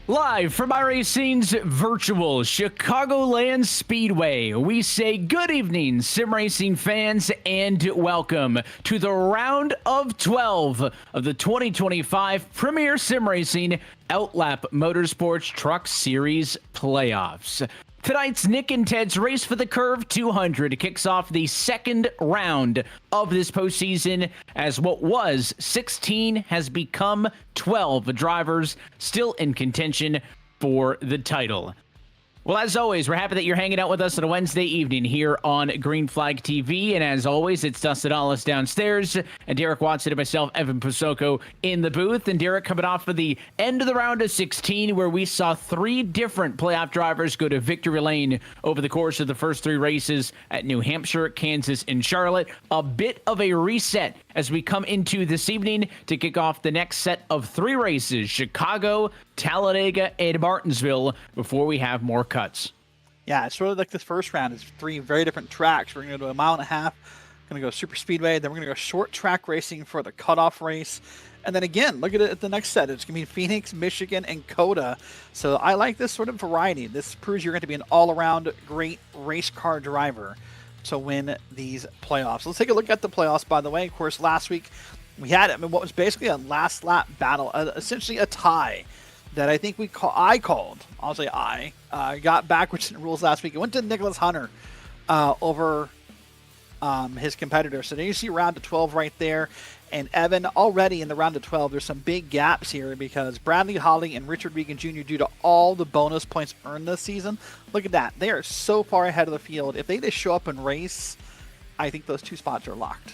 Live from iRacing's virtual Chicagoland Speedway, we say good evening, sim racing fans, and welcome to the round of 12 of the 2025 Premier Sim Racing Outlap Motorsports Truck Series playoffs. Tonight's Nick and Ted's Race for the Curve 200 kicks off the second round of this postseason as what was 16 has become 12 drivers still in contention for the title. Well, as always, we're happy that you're hanging out with us on a Wednesday evening here on Green Flag TV. And as always, it's Dustin Ollis downstairs and Derrick Watson and myself, Evan Posocco, in the booth. And Derrick coming off of the end of the round of 16, where we saw three different playoff drivers go to victory lane over the course of the first three races at New Hampshire, Kansas, and Charlotte. A bit of a reset as we come into this evening to kick off the next set of three races, Chicago, Talladega, and Martinsville, before we have more cuts. Yeah, it's sort of like this first round is three very different tracks. We're going to go to a mile and a half, going to go super speedway, then we're going to go short track racing for the cutoff race. And then again, look at it at the next set. It's going to be Phoenix, Michigan, and COTA. So I like this sort of variety. This proves you're going to be an all-around great race car driver to win these playoffs. Let's take a look at the playoffs, by the way. Of course, last week we had what was basically a last lap battle, essentially a tie that I think I called. I'll say I got backwards in the rules last week. It went to Nicholas Hunter over his competitor. So then you see round of 12 right there. And Evan, already in the round of 12, there's some big gaps here because Bradley Holly and Richard Regan Jr., due to all the bonus points earned this season, look at that. They are so far ahead of the field. If they just show up and race, I think those two spots are locked.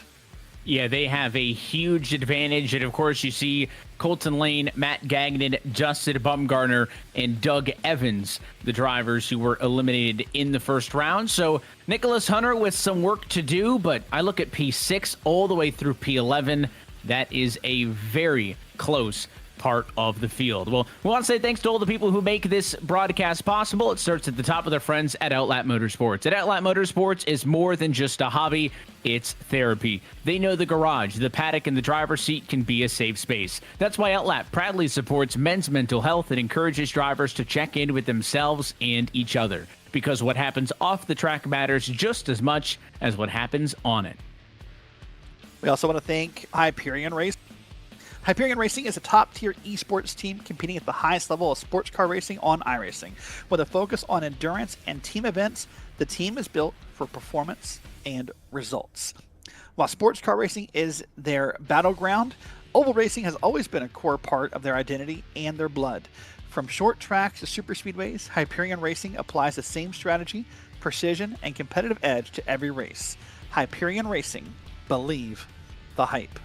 Yeah, they have a huge advantage. And, of course, you see Colton Lane, Matt Gagnon, Justin Bumgarner, and Doug Evans, the drivers who were eliminated in the first round. So Nicholas Hunter with some work to do, but I look at P6 all the way through P11. That is a very close part of the field. Well, we want to say thanks to all the people who make this broadcast possible. It starts at the top with our friends at Outlap Motorsports. At Outlap Motorsports is more than just a hobby, it's therapy. They know the garage, the paddock, and the driver's seat can be a safe space. That's why Outlap proudly supports men's mental health and encourages drivers to check in with themselves and each other. Because what happens off the track matters just as much as what happens on it. We also want to thank Hyperion Racing. Hyperion Racing is a top-tier esports team competing at the highest level of sports car racing on iRacing. With a focus on endurance and team events, the team is built for performance and results. While sports car racing is their battleground, oval racing has always been a core part of their identity and their blood. From short tracks to super speedways, Hyperion Racing applies the same strategy, precision, and competitive edge to every race. Hyperion Racing. Believe the hype.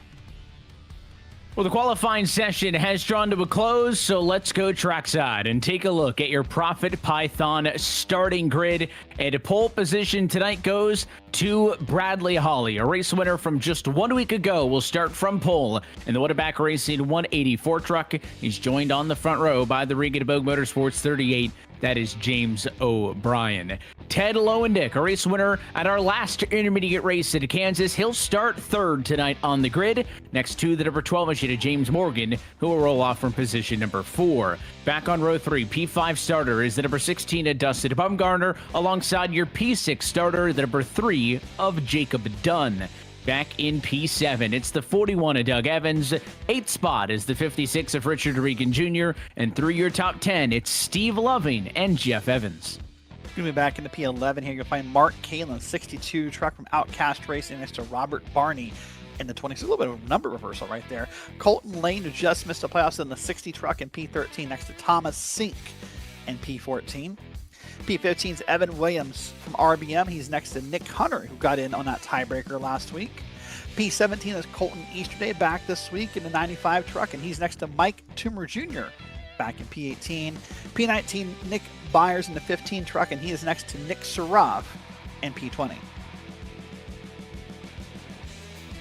Well, the qualifying session has drawn to a close, so let's go trackside and take a look at your Profit Python starting grid. And pole position tonight goes to Bradley Holly, a race winner from just 1 week ago. Will start from pole in the Whatabak Racing 184 truck. He's joined on the front row by the Regan Bogue Motorsports 38. That is James O'Brien. Ted Lowendick, a race winner at our last intermediate race in Kansas. He'll start third tonight on the grid, next to the number 12 machine of James Morgan, who will roll off from position number 4. Back on row 3, P5 starter is the number 16 of Dustin Bumgarner, alongside your P6 starter, the number 3 of Jacob Dunn. Back in P7, it's the 41 of Doug Evans. 8th spot is the 56 of Richard Regan Jr. And through your top 10, it's Steve Loving and Jeff Evans. Moving back into P11 here, you'll find Mark Kalin, 62 truck from Outcast Racing, next to Robert Barney in the 20s. A little bit of a number reversal right there. Colton Lane, who just missed the playoffs in the 60 truck in P13, next to Thomas Sink in P14. P15 is Evan Williams from RBM. He's next to Nick Hunter, who got in on that tiebreaker last week. P17 is Colton Easterday, back this week in the 95 truck, and he's next to Mike Toomer Jr. back in P18. P19, Nick Byers in the 15 truck, and he is next to Nick Sarov in P20.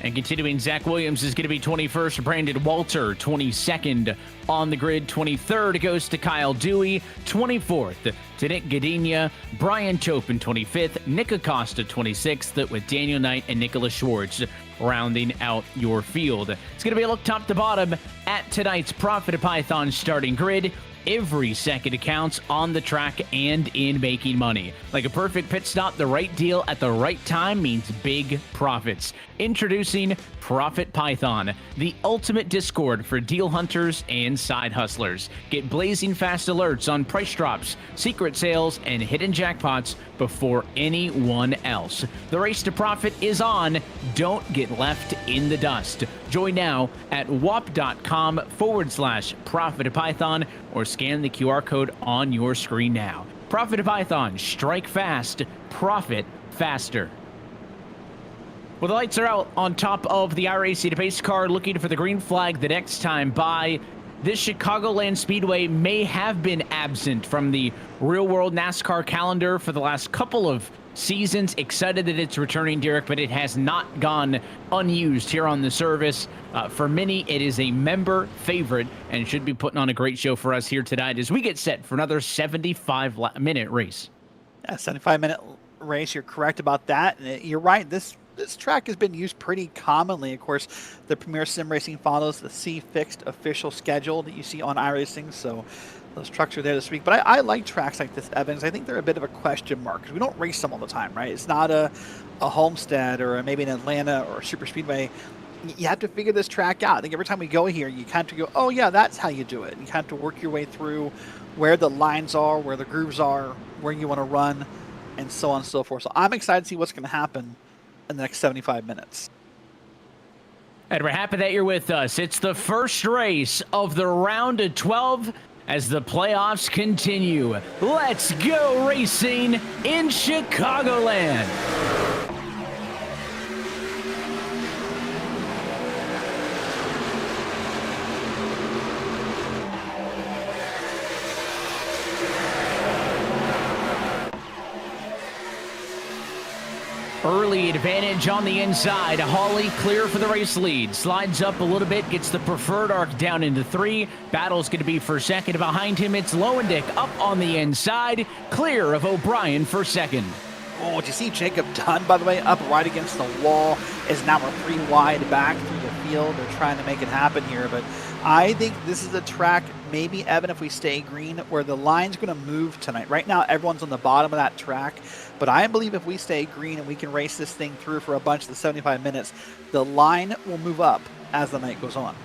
And continuing, Zach Williams is going to be 21st. Brandon Walter, 22nd on the grid. 23rd goes to Kyle Dewey. 24th to Nick Gardenia. Brian Chopin, 25th. Nick Acosta, 26th, with Daniel Knight and Nicholas Schwartz rounding out your field. It's going to be a look top to bottom at tonight's Profit Python starting grid. every second counts on the track and in making money. Like a perfect pit stop, the right deal at the right time means big profits. Introducing Profit Python, the ultimate Discord for deal hunters and side hustlers. Get blazing fast alerts on price drops, secret sales, and hidden jackpots before anyone else. The race to profit is on. Don't get left in the dust. Join now at wap.com/ProfitPython or scan the QR code on your screen now. Profit Python, strike fast, profit faster. Well, the lights are out on top of the iRacing pace car, looking for the green flag the next time by. This Chicagoland Speedway may have been absent from the real-world NASCAR calendar for the last couple of seasons. Excited that it's returning, Derrick, but it has not gone unused here on the service. For many, it is a member favorite and should be putting on a great show for us here tonight as we get set for another 75-minute race. Yeah, 75-minute race. You're correct about that. And you're right. This track has been used pretty commonly. Of course, the Premier Sim Racing follows the C-Fixed official schedule that you see on iRacing, so those trucks are there this week. But I like tracks like this, Evans. I think they're a bit of a question mark because we don't race them all the time, right? It's not a Homestead or maybe an Atlanta or a Super Speedway. You have to figure this track out. I think every time we go here, you kind of go, oh, yeah, that's how you do it. You have to work your way through where the lines are, where the grooves are, where you want to run, and so on and so forth. So I'm excited to see what's going to happen in the next 75 minutes. And we're happy that you're with us. It's the first race of the round of 12 as the playoffs continue. Let's go racing in Chicagoland. Early advantage on the inside. Holly clear for the race lead. Slides up a little bit, gets the preferred arc down into 3. Battle's going to be for second. Behind him, it's Lowendick up on the inside. Clear of O'Brien for second. Oh, did you see Jacob Dunn, by the way, up right against the wall, is now a 3 wide back through the field. They're trying to make it happen here, but I think this is a track, maybe, Evan, if we stay green, where the line's going to move tonight. Right now, everyone's on the bottom of that track, but I believe if we stay green and we can race this thing through for a bunch of the 75 minutes, the line will move up as the night goes on.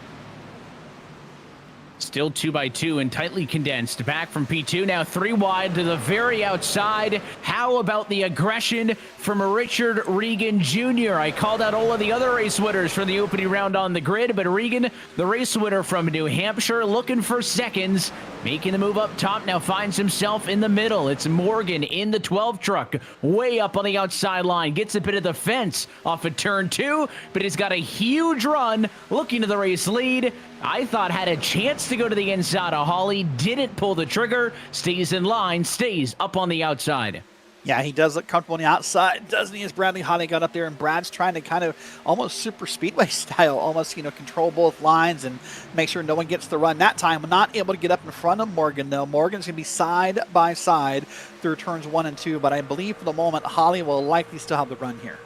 Still 2x2 and tightly condensed. Back from P2, now 3 wide to the very outside. How about the aggression from Richard Regan Jr.? I called out all of the other race winners for the opening round on the grid, but Regan, the race winner from New Hampshire, looking for seconds. Making the move up top, now finds himself in the middle. It's Morgan in the 12 truck, way up on the outside line. Gets a bit of the fence off of turn 2, but he's got a huge run, looking to the race lead. I thought had a chance to go to the inside of Holly, didn't pull the trigger, stays in line, stays up on the outside. Yeah, he does look comfortable on the outside, doesn't he, as Bradley Holly got up there, and Brad's trying to kind of almost super speedway style, almost, control both lines and make sure no one gets the run. That time, not able to get up in front of Morgan, though. Morgan's going to be side by side through turns 1 and 2, but I believe for the moment, Holly will likely still have the run here.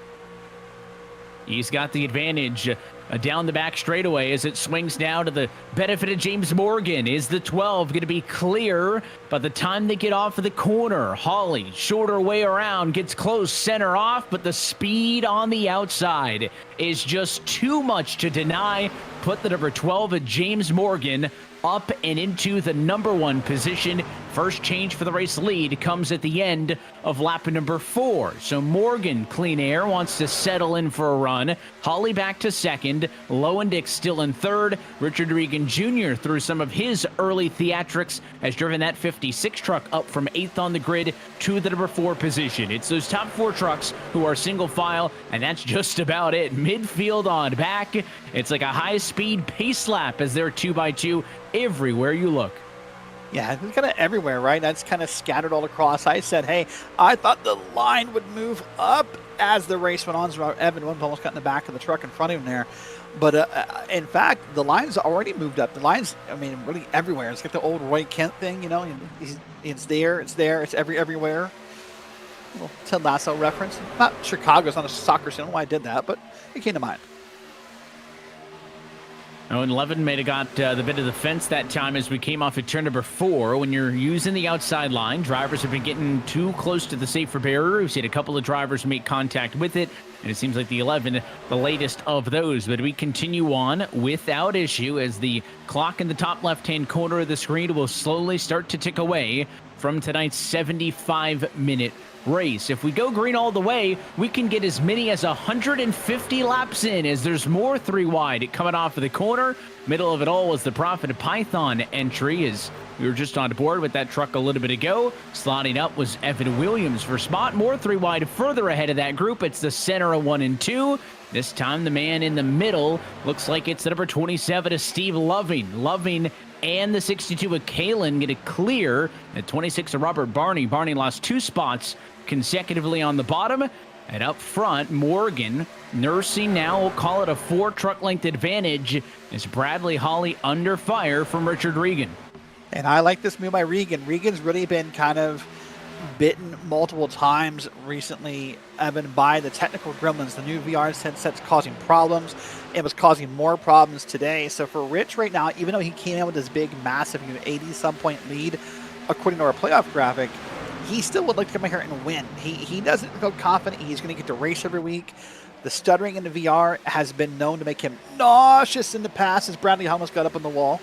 He's got the advantage down the back straightaway as it swings now to the benefit of James Morgan. Is the 12 going to be clear by the time they get off of the corner? Holly, shorter way around, gets close, center off, but the speed on the outside is just too much to deny. Put the number 12 of James Morgan up and into the number 1 position. First change for the race lead comes at the end of lap number 4. So Morgan, clean air, wants to settle in for a run. Holly back to second. Lowendick still in third. Richard Regan Jr. through some of his early theatrics has driven that 56 truck up from 8th on the grid to the number 4 position. It's those top 4 trucks who are single file, and that's just about it. Midfield on back. It's like a high-speed pace lap as they're 2x2 everywhere you look. Yeah, it's kind of everywhere, right? That's kind of scattered all across. I said, hey, I thought the line would move up as the race went on. So Evan almost got in the back of the truck in front of him there. But in fact, the line's already moved up. The line's, really everywhere. It's like the old Roy Kent thing, it's there, it's everywhere. A little Ted Lasso reference. Not Chicago's not a soccer city. I don't know why I did that, but it came to mind. Oh, and Levin may have got the bit of the fence that time as we came off at turn number 4. When you're using the outside line, drivers have been getting too close to the safer barrier. We've seen a couple of drivers make contact with it, and it seems like the 11, the latest of those. But we continue on without issue as the clock in the top left-hand corner of the screen will slowly start to tick away from tonight's 75-minute race. If we go green all the way, we can get as many as 150 laps in, as there's more 3 wide coming off of the corner. Middle of it all was the Prophet of Python entry, as we were just on board with that truck a little bit ago. Slotting up was Evan Williams for spot. More 3 wide further ahead of that group. It's the center of 1 and 2. This time the man in the middle looks like it's the number 27 of Steve Loving and the 62 of Kalen get a clear. The 26 of Robert Barney. Barney lost 2 spots consecutively on the bottom. And up front, Morgan nursing now, we'll call it a 4 truck length advantage, is Bradley Holly under fire from Richard Regan. And I like this move by Regan. Regan's really been kind of bitten multiple times recently, Evan, by the technical gremlins. The new VR headset's causing problems. It was causing more problems today. So for Rich right now, even though he came in with this big, massive 80-some point lead, according to our playoff graphic, he still would like to come in here and win. He doesn't feel confident he's going to get to race every week. The stuttering in the VR has been known to make him nauseous in the past, as Bradley almost got up on the wall.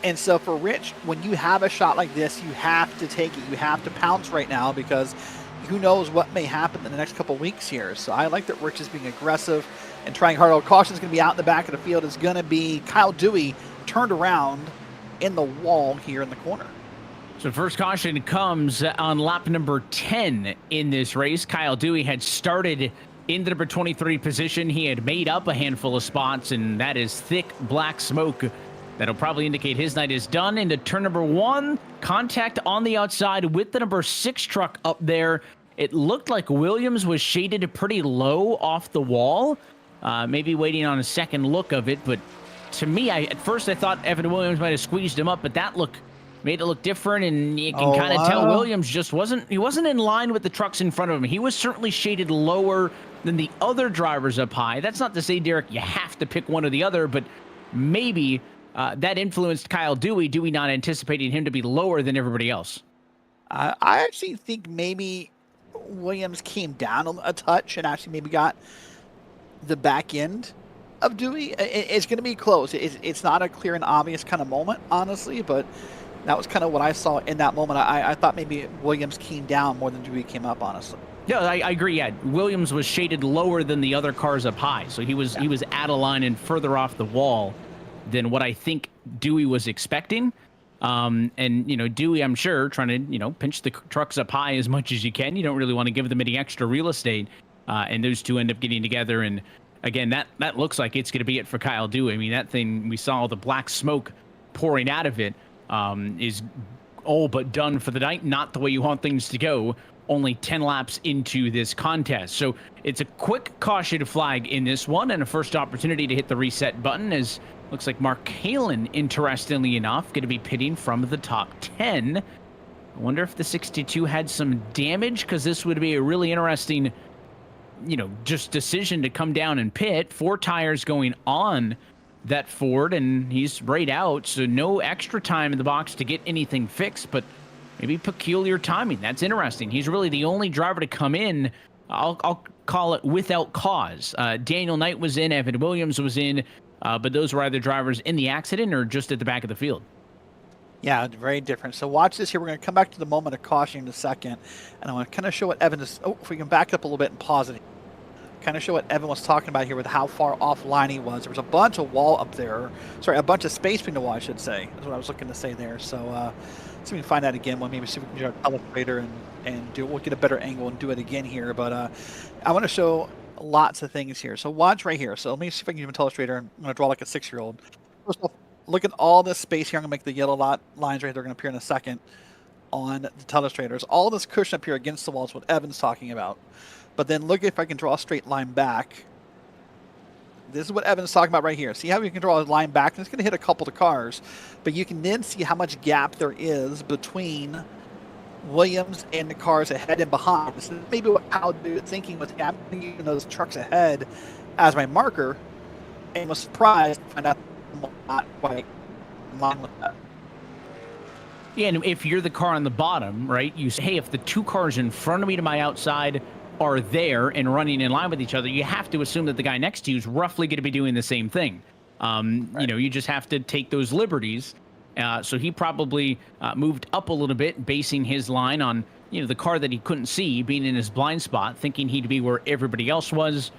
And so for Rich, when you have a shot like this, you have to take it. You have to pounce right now, because who knows what may happen in the next couple weeks here. So I like that Rich is being aggressive and trying hard. Caution is going to be out in the back of the field. Is going to be Kyle Dewey turned around in the wall here in the corner. So first caution comes on lap number 10 in this race. Kyle Dewey had started in the number 23 position. He had made up a handful of spots, and that is thick black smoke. That'll probably indicate his night is done. Into turn number 1, contact on the outside with the number 6 truck up there. It looked like Williams was shaded pretty low off the wall. Maybe waiting on a second look of it, but to me, at first I thought Evan Williams might have squeezed him up, but that made it look different, and you can kind of tell Williams just wasn't in line with the trucks in front of him. He was certainly shaded lower than the other drivers up high. That's not to say, Derrick, you have to pick one or the other, but maybe that influenced Kyle Dewey. Dewey not anticipating him to be lower than everybody else. I actually think maybe Williams came down a touch and actually maybe got the back end of Dewey. It's going to be close. It's not a clear and obvious kind of moment, honestly, but that was kind of what I saw in that moment. I thought maybe Williams came down more than Dewey came up, honestly. Yeah, I agree. Yeah, Williams was shaded lower than the other cars up high, so he was out of line and further off the wall than what I think Dewey was expecting. And Dewey, I'm sure, trying to pinch the trucks up high as much as you can. You don't really want to give them any extra real estate, and those two end up getting together. And again, that looks like it's going to be it for Kyle Dewey. I mean, that thing, we saw the black smoke pouring out of it. Is all but done for the night. Not the way you want things to go. Only 10 laps into this contest. So it's a quick caution flag in this one, and a first opportunity to hit the reset button, as looks like Mark Halen, interestingly enough, going to be pitting from the top 10. I wonder if the 62 had some damage, because this would be a really interesting, just decision to come down and pit. 4 tires going on that Ford, and he's right out, so no extra time in the box to get anything fixed, but maybe peculiar timing. That's interesting. He's really the only driver to come in, I'll call it without cause. Daniel Knight was in, Evan Williams was in, but those were either drivers in the accident or just at the back of the field. Yeah, very different. So watch this here. We're going to come back to the moment of caution in a second, and I want to kind of show what Evan is. Oh, if we can back up a little bit and pause it. Kind of show what Evan was talking about here with how far offline he was. There was a bunch of wall up there. Sorry, a bunch of space between the wall, I should say. That's what I was looking to say there. So, see if we can find that again. We'll maybe see if we can do our telestrator and we'll get a better angle and do it again here. But I want to show lots of things here. So watch right here. So let me see if I can use a telestrator. I'm going to draw like a 6-year-old. First off, look at all this space here. I'm going to make the yellow lines right there. They're going to appear in a second on the telestrators. All this cushion up here against the wall is what Evan's talking about. But then look if I can draw a straight line back. This is what Evan's talking about right here. See how we can draw a line back? And it's going to hit a couple of cars. But you can then see how much gap there is between Williams and the cars ahead and behind. This is maybe what Kyle was thinking was happening in those trucks ahead as my marker. And was surprised to find out not quite in line with that. Yeah, and if you're the car on the bottom, right, you say, hey, if the two cars in front of me to my outside are there and running in line with each other, you have to assume that the guy next to you is roughly going to be doing the same thing. You know, you just have to take those liberties. So he probably moved up a little bit, basing his line on, you know, the car that he couldn't see, being in his blind spot, thinking he'd be where everybody else was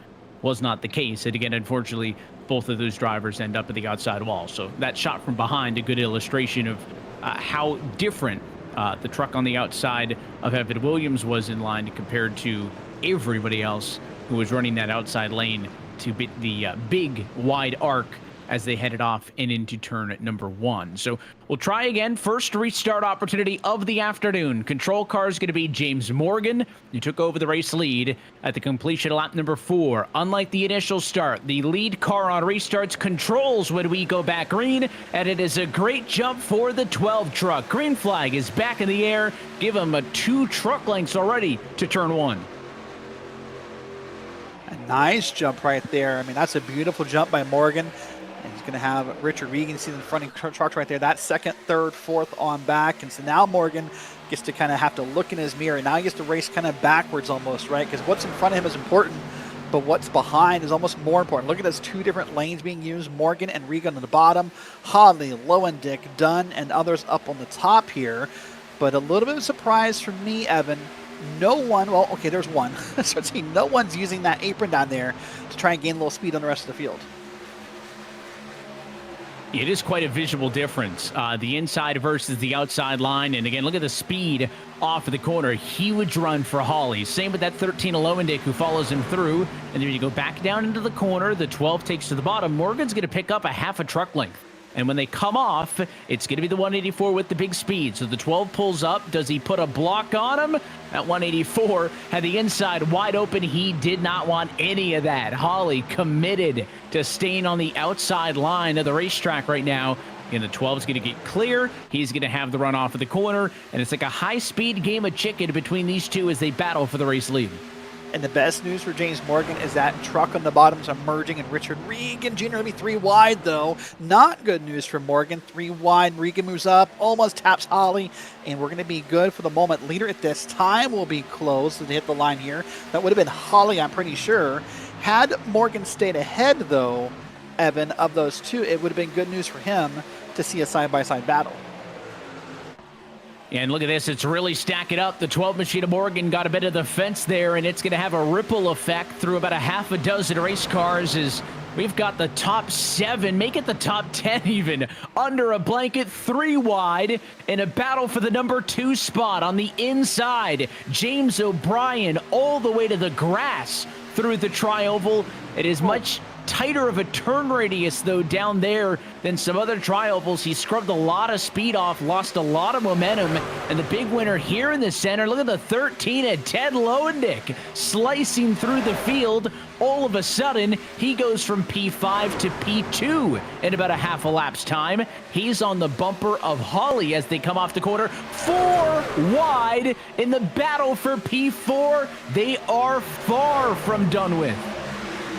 not the case. And again, unfortunately, both of those drivers end up at the outside wall. So that shot from behind, a good illustration of how different the truck on the outside of Evan Williams was in line compared to everybody else who was running that outside lane to beat the big wide arc as they headed off and into turn number 1. So we'll try again. First restart opportunity of the afternoon. Control car is going to be James Morgan, who took over the race lead at the completion of lap number 4. Unlike the initial start, the lead car on restarts controls when we go back green, and it is a great jump for the 12 truck. Green flag is back in the air. Give him a 2 truck lengths already to turn 1. A nice jump right there. I mean, that's a beautiful jump by Morgan. And he's going to have Richard Regan see the front truck right there. That's second, third, fourth on back. And so now Morgan gets to kind of have to look in his mirror. Now he gets to race kind of backwards almost, right? Because what's in front of him is important, but what's behind is almost more important. Look at those 2 different lanes being used. Morgan and Regan on the bottom. Holly, Lowendick, Dunn, and others up on the top here. But a little bit of a surprise for me, Evan. No one, well, okay, there's one. So it's no one's using that apron down there to try and gain a little speed on the rest of the field. It is quite a visual difference, the inside versus the outside line. And again, look at the speed off of the corner. Huge run for Holly. Same with that 13 Lowendick who follows him through. And then you go back down into the corner. The 12 takes to the bottom. Morgan's going to pick up a half a truck length. And when they come off, it's going to be the 184 with the big speed. So the 12 pulls up. Does he put a block on him? That 184 had the inside wide open. He did not want any of that. Holly committed to staying on the outside line of the racetrack right now. And the 12 is going to get clear. He's going to have the run off of the corner. And it's like a high-speed game of chicken between these two as they battle for the race lead. And the best news for James Morgan is that truck on the bottom is emerging, and Richard Regan Jr. will be 3 wide, though. Not good news for Morgan. 3 wide. Regan moves up, almost taps Holly, and we're going to be good for the moment. Leader at this time will be close to hit the line here. That would have been Holly, I'm pretty sure. Had Morgan stayed ahead, though, Evan, of those 2, it would have been good news for him to see a side-by-side battle. And look at this, it's really stacking up. The 12 machine of Morgan got a bit of the fence there, and it's going to have a ripple effect through about a half a dozen race cars as we've got the top 7, make it the top 10 even, under a blanket, 3 wide, in a battle for the number 2 spot on the inside. James O'Brien all the way to the grass through the tri-oval. It is much tighter of a turn radius, though, down there than some other tri-ovals. He scrubbed a lot of speed off, lost a lot of momentum, and the big winner here in the center, look at the 13 at Ted Lowendick, slicing through the field. All of a sudden, he goes from P5 to P2 in about a half a lap's time. He's on the bumper of Holly as they come off the corner. 4 wide in the battle for P4. They are far from done with.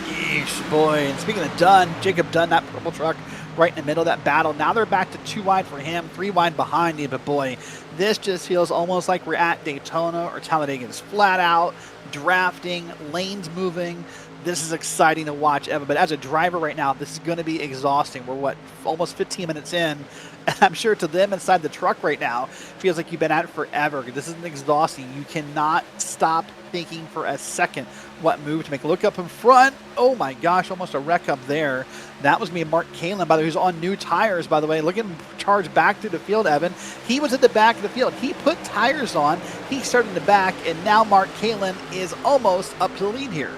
Yeesh, boy. And speaking of Dunn, Jacob Dunn, that purple truck right in the middle of that battle. Now they're back to 2 wide for him, 3 wide behind him. But boy, this just feels almost like we're at Daytona or Talladega. It's flat out, drafting, lanes moving. This is exciting to watch, Evan. But as a driver right now, this is going to be exhausting. We're, almost 15 minutes in. And I'm sure to them inside the truck right now, feels like you've been at it forever. This is exhausting. You cannot stop thinking for a second what move to make. Look up in front. Oh my gosh, almost a wreck up there. That was me and Mark Kalin, by the way, who's on new tires, by the way. Look at him charge back through the field, Evan. He was at the back of the field. He put tires on. He started in the back, and now Mark Kalin is almost up to the lead here.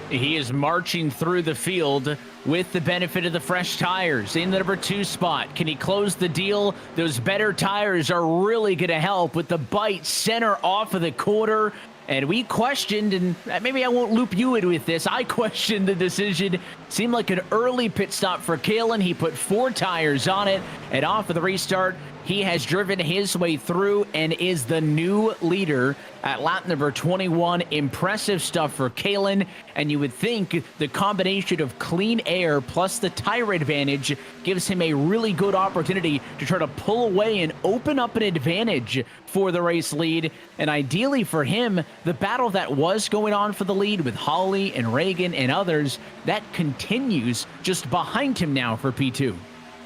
He is marching through the field with the benefit of the fresh tires in the number 2 spot. Can he close the deal? Those better tires are really going to help with the bite center off of the quarter. And we questioned, and maybe I won't loop you in with this, I questioned the decision. Seemed like an early pit stop for Kalin. He put 4 tires on it, and off of the restart, He has driven his way through and is the new leader at lap number 21. Impressive stuff for Kalen, and you would think the combination of clean air plus the tire advantage gives him a really good opportunity to try to pull away and open up an advantage for the race lead. And ideally for him, the battle that was going on for the lead with Holly and Reagan and others, that continues just behind him now for P2.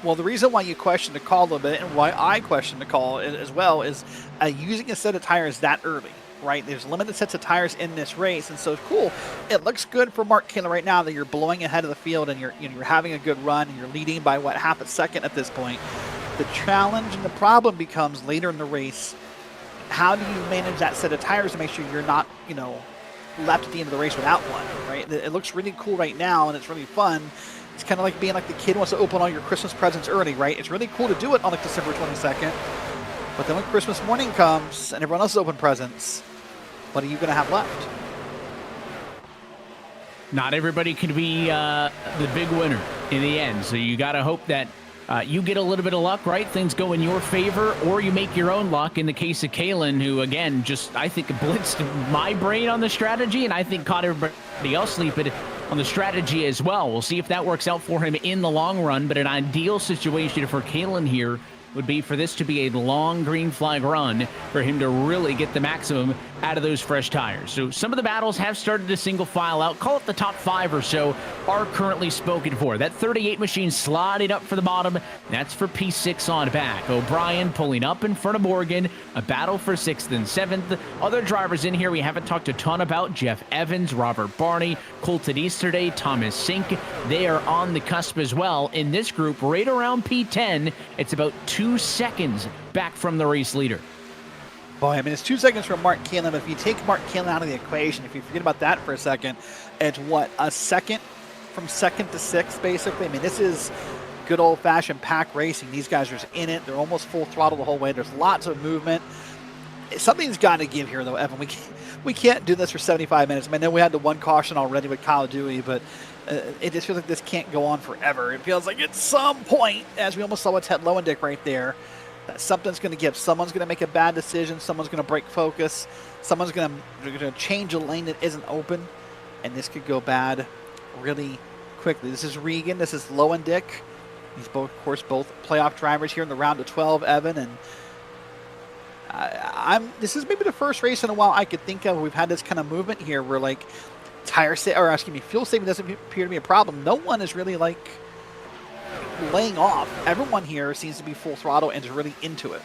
Well, the reason why you question the call a little bit and why I question the call as well is using a set of tires that early, right? There's limited sets of tires in this race, and so it's cool. It looks good for Mark Kayla right now that you're blowing ahead of the field and you're having a good run and you're leading by what, half a second at this point. The challenge and the problem becomes later in the race, how do you manage that set of tires to make sure you're not, left at the end of the race without one, right? It looks really cool right now and it's really fun. It's kind of like being like the kid wants to open all your Christmas presents early, right? It's really cool to do it on like December 22nd. But then when Christmas morning comes and everyone else is open presents, what are you going to have left? Not everybody can be the big winner in the end. So you got to hope that you get a little bit of luck, right? Things go in your favor, or you make your own luck. In the case of Kalen, who, again, just, I think, blitzed my brain on the strategy, and I think caught everybody else sleeping on the strategy as well. We'll see if that works out for him in the long run, but an ideal situation for Kalen here would be for this to be a long green flag run for him to really get the maximum out of those fresh tires. So some of the battles have started to single file out. Call it the top 5 or so are currently spoken for. That 38 machine sliding up for the bottom. That's for P6 on back. O'Brien pulling up in front of Morgan. A battle for 6th and 7th. Other drivers in here we haven't talked a ton about. Jeff Evans, Robert Barney, Colton Easterday, Thomas Sink. They are on the cusp as well. In this group, right around P10, it's about 2 seconds back from the race leader. Boy, I mean, it's 2 seconds from Mark Kaylen. If you take Mark Kaylen out of the equation, if you forget about that for a second, it's what, a second from 2nd to 6th, basically? I mean, this is good old-fashioned pack racing. These guys are in it. They're almost full throttle the whole way. There's lots of movement. Something's got to give here, though, Evan. We can't do this for 75 minutes. I mean, I know we had the one caution already with Kyle Dewey, but it just feels like this can't go on forever. It feels like at some point, as we almost saw with Ted Lowendick right there, that something's going to give. Someone's going to make a bad decision. Someone's going to break focus. Someone's going to change a lane that isn't open, and this could go bad really quickly. This is Regan. This is Lowendick. These both, of course, both playoff drivers here in the round of 12, Evan, and this is maybe the first race in a while I could think of. We've had this kind of movement here where like fuel saving doesn't appear to be a problem. No one is really like laying off. Everyone here seems to be full throttle and is really into it.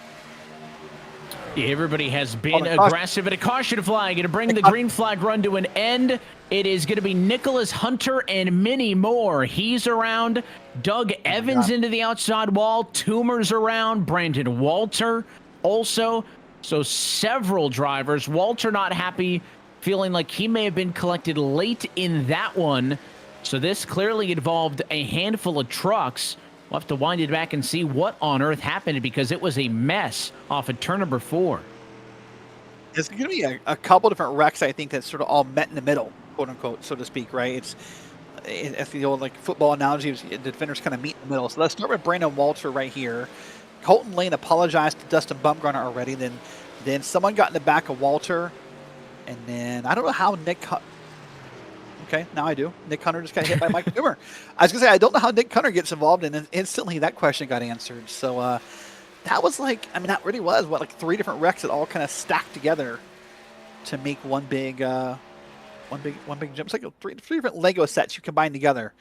Yeah, everybody has been aggressive, and a caution flag going to bring the green flag run to an end. It is going to be Nicholas Hunter and many more. He's around. Doug Evans into the outside wall. Toomer's around. Brandon Walter also. So several drivers. Walter not happy, feeling like he may have been collected late in that one. So this clearly involved a handful of trucks. We'll have to wind it back and see what on earth happened, because it was a mess off of turn number 4. There's going to be a couple different wrecks, I think, that sort of all met in the middle, quote unquote, so to speak, right? It's the old like football analogy, the defenders kind of meet in the middle. So let's start with Brandon Walter right here. Colton Lane apologized to Dustin Bumgarner already. Then someone got in the back of Walter, and then I don't know how Nick. Okay, now I do. Nick Hunter just got hit by Mike Toomer. I was going to say, I don't know how Nick Hunter gets involved, and instantly that question got answered. So that was like, I mean, that really was, like 3 different wrecks that all kind of stacked together to make one big jump. It's like three different Lego sets you combine together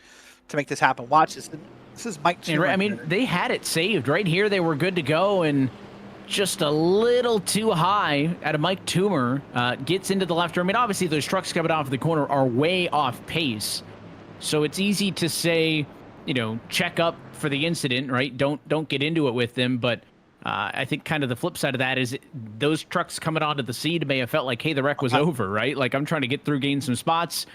to make this happen. Watch this. This is Mike Toomer. I mean, they had it saved. Right here, they were good to go, and just a little too high out of Mike Toomer. Gets into the left turn. I mean, obviously, those trucks coming off the corner are way off pace. So it's easy to say, check up for the incident, right? Don't get into it with them. But I think kind of the flip side of that is those trucks coming onto the seed may have felt like, hey, the wreck was over, right? Like, I'm trying to get through, gain some spots.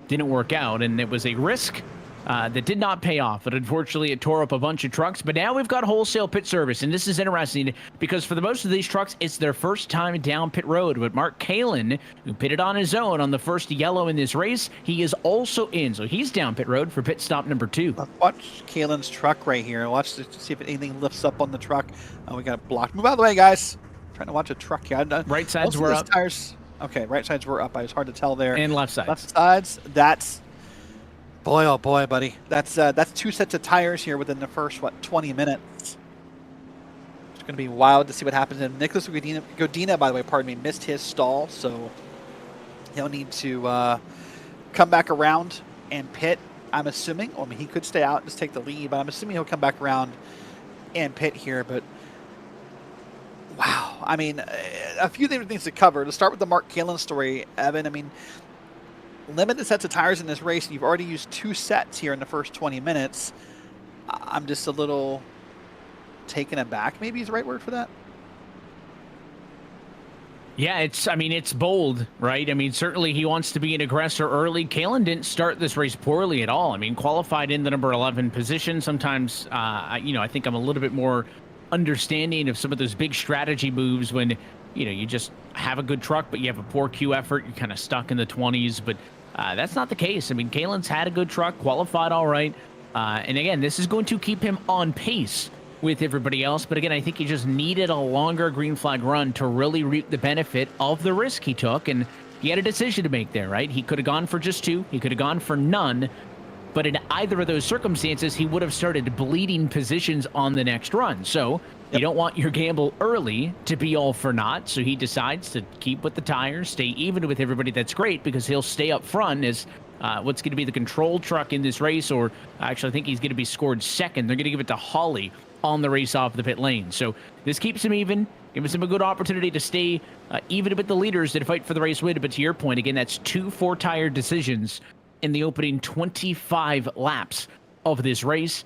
Didn't work out, and it was a risk that did not pay off, but unfortunately it tore up a bunch of trucks. But now we've got wholesale pit service, and this is interesting because for the most of these trucks, it's their first time down pit road. But Mark Kalin, who pitted on his own on the first yellow in this race, he is also in, so he's down pit road for pit stop number 2. Let's watch Kalen's truck right here. Watch to see if anything lifts up on the truck. Oh, we got it blocked. Move out of the way, guys. Trying to watch a truck here. Right sides were up. Tires. Okay, right sides were up. It was hard to tell there. And left sides. Left sides. That's boy, oh boy, buddy. That's 2 sets of tires here within the first 20 minutes. It's going to be wild to see what happens. And Nicholas Godina, by the way, pardon me, missed his stall, so he'll need to come back around and pit. I'm assuming. I mean, he could stay out and just take the lead, but I'm assuming he'll come back around and pit here. But wow, I mean, a few different things to cover. To start with the Mark Kalin story, Evan. I mean, limited sets of tires in this race, and you've already used 2 sets here in the first 20 minutes. I'm just a little taken aback, maybe is the right word for that. Yeah, it's bold, right? I mean, certainly he wants to be an aggressor early. Kalin didn't start this race poorly at all. I mean, qualified in the number 11 position. Sometimes, I think I'm a little bit more understanding of some of those big strategy moves when, you just have a good truck, but you have a poor Q effort. You're kind of stuck in the 20s, but that's not the case. I mean, Kalen's had a good truck, qualified all right. And again, this is going to keep him on pace with everybody else. But again, I think he just needed a longer green flag run to really reap the benefit of the risk he took. And he had a decision to make there, right? He could have gone for just 2. He could have gone for none. But in either of those circumstances, he would have started bleeding positions on the next run. So you don't want your gamble early to be all for naught. So he decides to keep with the tires, stay even with everybody. That's great because he'll stay up front as what's going to be the control truck in this race. Or actually, I think he's going to be scored second. They're going to give it to Holly on the race off the pit lane. So this keeps him even, gives him a good opportunity to stay even with the leaders that fight for the race win. But to your point, again, that's 2 4-tire decisions in the opening 25 laps of this race.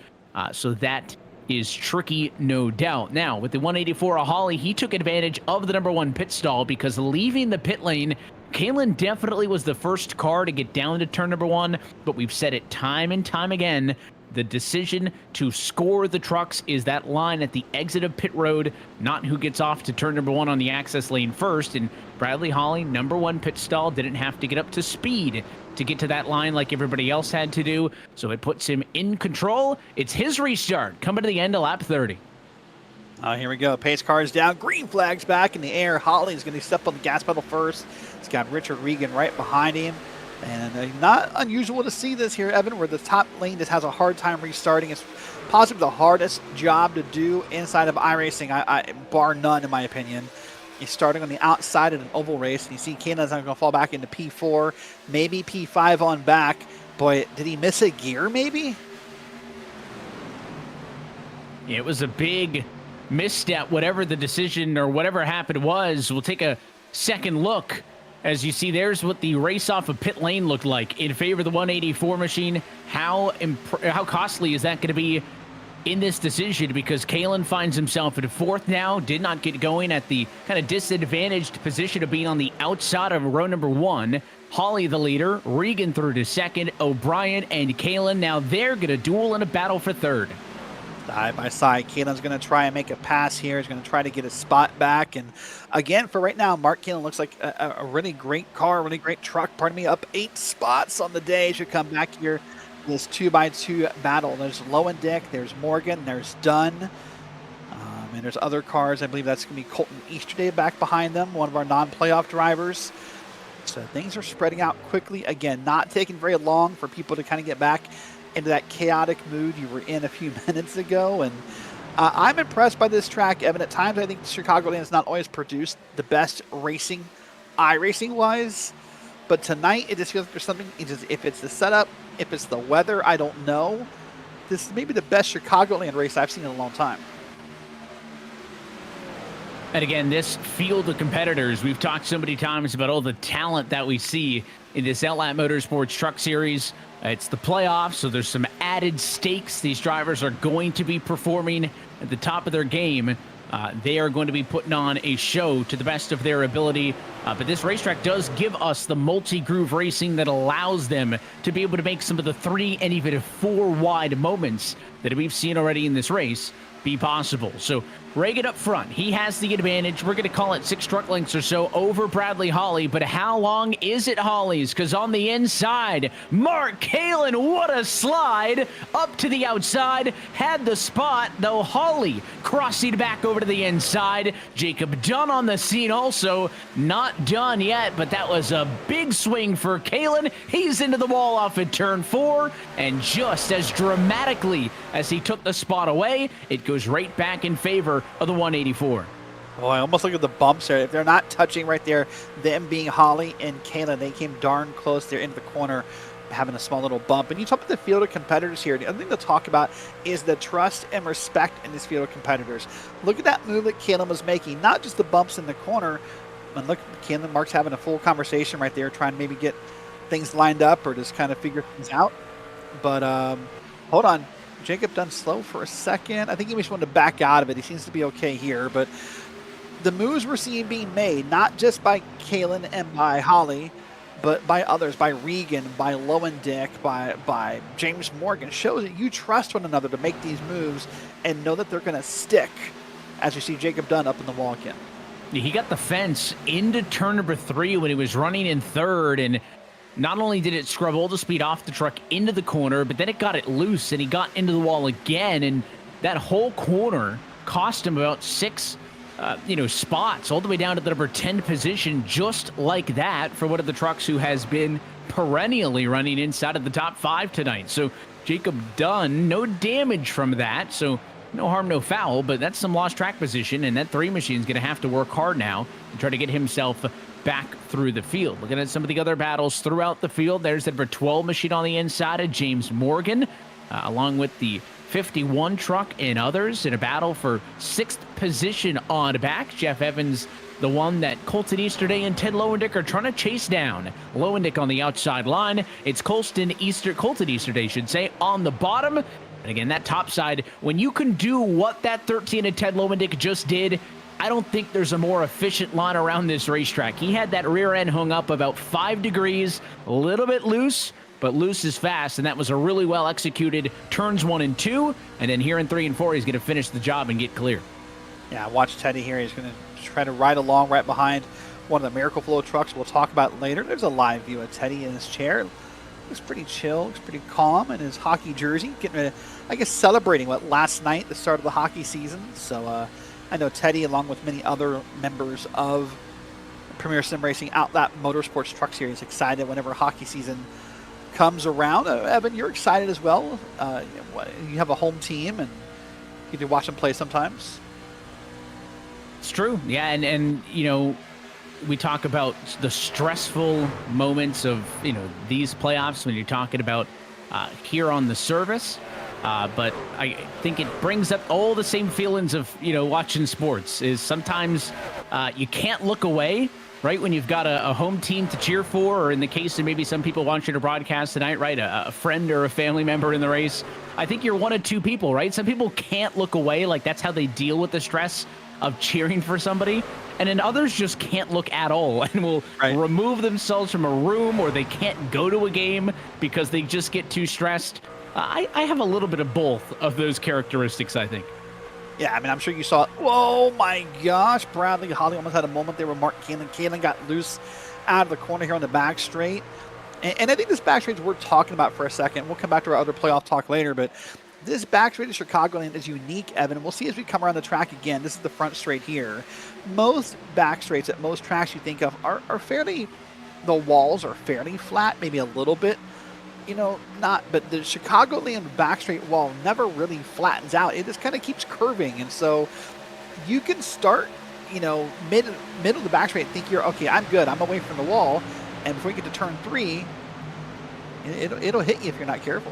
So that is tricky, no doubt. Now, with the 184 of Holly, he took advantage of the number 1 pit stall because leaving the pit lane, Kalin definitely was the first car to get down to turn number 1, but we've said it time and time again, the decision to score the trucks is that line at the exit of pit road, not who gets off to turn number 1 on the access lane first. And Bradley Holly, number 1 pit stall, didn't have to get up to speed to get to that line like everybody else had to do. So it puts him in control. It's his restart coming to the end of lap 30. Here we go. Pace car is down. Green flag's back in the air. Holly's going to step on the gas pedal first. He's got Richard Regan right behind him. And not unusual to see this here, Evan, where the top lane just has a hard time restarting. It's possibly the hardest job to do inside of iRacing, bar none, in my opinion. He's starting on the outside of an oval race, and you see Kalen's going to fall back into P4, maybe P5 on back. Boy, did he miss a gear, maybe? It was a big misstep, whatever the decision or whatever happened was. We'll take a second look. As you see, there's what the race off of pit lane looked like in favor of the 184 machine. How costly is that going to be in this decision? Because Kalin finds himself at 4th now, did not get going at the kind of disadvantaged position of being on the outside of row number 1. Holly, the leader, Regan through to 2nd, O'Brien and Kalin. Now they're going to duel in a battle for 3rd. Side by side, Kalen's going to try and make a pass here. He's going to try to get his spot back. And again, for right now, Mark Kalin looks like a really great car, really great truck. Pardon me, up 8 spots on the day. Should come back here this 2x2 battle. There's Lowendick, there's Morgan, there's Dunn. And there's other cars. I believe that's going to be Colton Easterday back behind them, one of our non-playoff drivers. So things are spreading out quickly. Again, not taking very long for people to kind of get back into that chaotic mood you were in a few minutes ago. And I'm impressed by this track, Evan. At times, I think Chicagoland has not always produced the best racing, iRacing-wise. But tonight, it just feels like there's something, if it's the setup, if it's the weather, I don't know. This is maybe the best Chicagoland race I've seen in a long time. And again, this field of competitors, we've talked so many times about all the talent that we see in this Outlap Motorsports Truck Series. It's the playoffs, so there's some added stakes. These drivers are going to be performing at the top of their game. They are going to be putting on a show to the best of their ability. But this racetrack does give us the multi-groove racing that allows them to be able to make some of the 3 and even 4 wide moments that we've seen already in this race be possible. So Reagan up front, he has the advantage. We're going to call it 6 truck lengths or so over Bradley Holly, but how long is it Holly's? Because on the inside, Mark Kalin, what a slide up to the outside, had the spot, though Holly crossing back over to the inside. Jacob Dunn on the scene also, not done yet, but that was a big swing for Kalin. He's into the wall off at turn 4, and just as dramatically as he took the spot away, it goes right back in favor of the 184. Oh, I almost look at the bumps there. If they're not touching right there, them being Holly and Kayla, they came darn close there into the corner, having a small little bump. And you talk about the field of competitors here. The other thing to talk about is the trust and respect in this field of competitors. Look at that move that Kayla was making, not just the bumps in the corner. And look, Kayla, Mark's having a full conversation right there, trying to maybe get things lined up or just kind of figure things out. But hold on. Jacob Dunn slow for a second. I think he just wanted to back out of it. He seems to be okay here, but the moves we're seeing being made, not just by Kalen and by Holly, but by others, by Regan, by Lowendick, by James Morgan, shows that you trust one another to make these moves and know that they're going to stick, as you see Jacob Dunn up in the wall again. He got the fence into turn number 3 when he was running in 3rd, and not only did it scrub all the speed off the truck into the corner, but then it got it loose and he got into the wall again. And that whole corner cost him about 6, spots all the way down to the number 10 position, just like that, for one of the trucks who has been perennially running inside of the top 5 tonight. So Jacob Dunn, no damage from that. So no harm, no foul, but that's some lost track position. And that 3 machine is going to have to work hard now to try to get himself back through the field. Looking at some of the other battles throughout the field, there's the number 12 machine on the inside of James Morgan, along with the 51 truck and others in a battle for 6th position on back. Jeff Evans, the one that Colton Easterday and Ted Lowendick are trying to chase down. Lowendick on the outside line. It's Colton Easterday, should say, on the bottom. And again, that top side, when you can do what that 13 and Ted Lowendick just did, I don't think there's a more efficient line around this racetrack. He had that rear end hung up about 5 degrees, a little bit loose, but loose is fast, and that was a really well executed turns 1 and 2, and then here in 3 and 4, he's going to finish the job and get clear. Yeah, watch Teddy here. He's going to try to ride along right behind one of the Miracle Flow trucks we'll talk about later. There's a live view of Teddy in his chair. Looks pretty chill, looks pretty calm in his hockey jersey, getting ready, I guess, celebrating last night, the start of the hockey season. So, I know Teddy, along with many other members of Premier Sim Racing Outlap Motorsports Truck Series, excited whenever hockey season comes around. Evan, you're excited as well. You have a home team, and you can watch them play sometimes. It's true, yeah, and we talk about the stressful moments of these playoffs when you're talking about here on the service. But I think it brings up all the same feelings of, watching sports. Is sometimes you can't look away, right, when you've got a home team to cheer for, or in the case of maybe some people watching a broadcast tonight, right, a friend or a family member in the race. I think you're one of 2 people, right? Some people can't look away, like that's how they deal with the stress of cheering for somebody. And then others just can't look at all and will remove themselves from a room, or they can't go to a game because they just get too stressed. I have a little bit of both of those characteristics, I think. Yeah, I mean, I'm sure you saw it. Whoa, my gosh. Bradley Holly almost had a moment there where Mark Kalen got loose out of the corner here on the back straight. And I think this back straight is worth talking about for a second. We'll come back to our other playoff talk later, but this back straight at Chicagoland is unique, Evan. We'll see as we come around the track again. This is the front straight here. Most back straights at most tracks you think of are fairly, the walls are fairly flat, maybe a little bit. But the Chicagoland back straight wall never really flattens out. It just kind of keeps curving. And so you can start, middle of the back straight and think you're, okay, I'm good. I'm away from the wall. And before you get to turn 3, it'll hit you if you're not careful.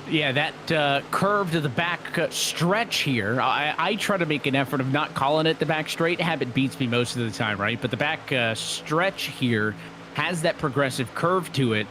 Yeah, that curve to the back stretch here, I try to make an effort of not calling it the back straight. Habit beats me most of the time, right? But the back stretch here has that progressive curve to it.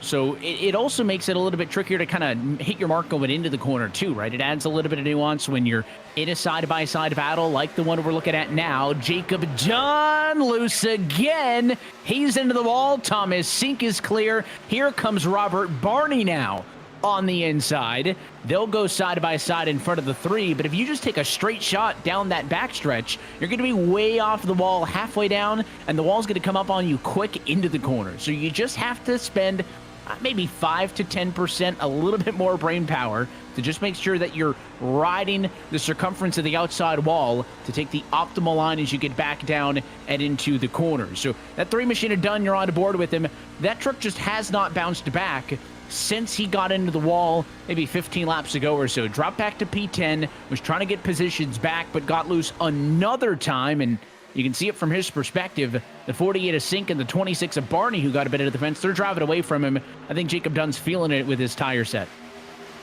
So it also makes it a little bit trickier to kind of hit your mark going into the corner too, right? It adds a little bit of nuance when you're in a side-by-side battle like the one we're looking at now. Jacob John loose again. He's into the wall. Thomas Sink is clear. Here comes Robert Barney now on the inside. They'll go side by side in front of the 3, but if you just take a straight shot down that backstretch, you're going to be way off the wall halfway down, and the wall's going to come up on you quick into the corner. So you just have to spend maybe 5 to 10%, a little bit more brain power to just make sure that you're riding the circumference of the outside wall to take the optimal line as you get back down and into the corners. So that 3 machine are done. You're on board with him. That truck just has not bounced back since he got into the wall maybe 15 laps ago or so. Dropped back to P10, was trying to get positions back, but got loose another time, and you can see it from his perspective. The 48 of Sink and the 26 of Barney, who got a bit of the fence, they're driving away from him. I think Jacob Dunn's feeling it with his tire set.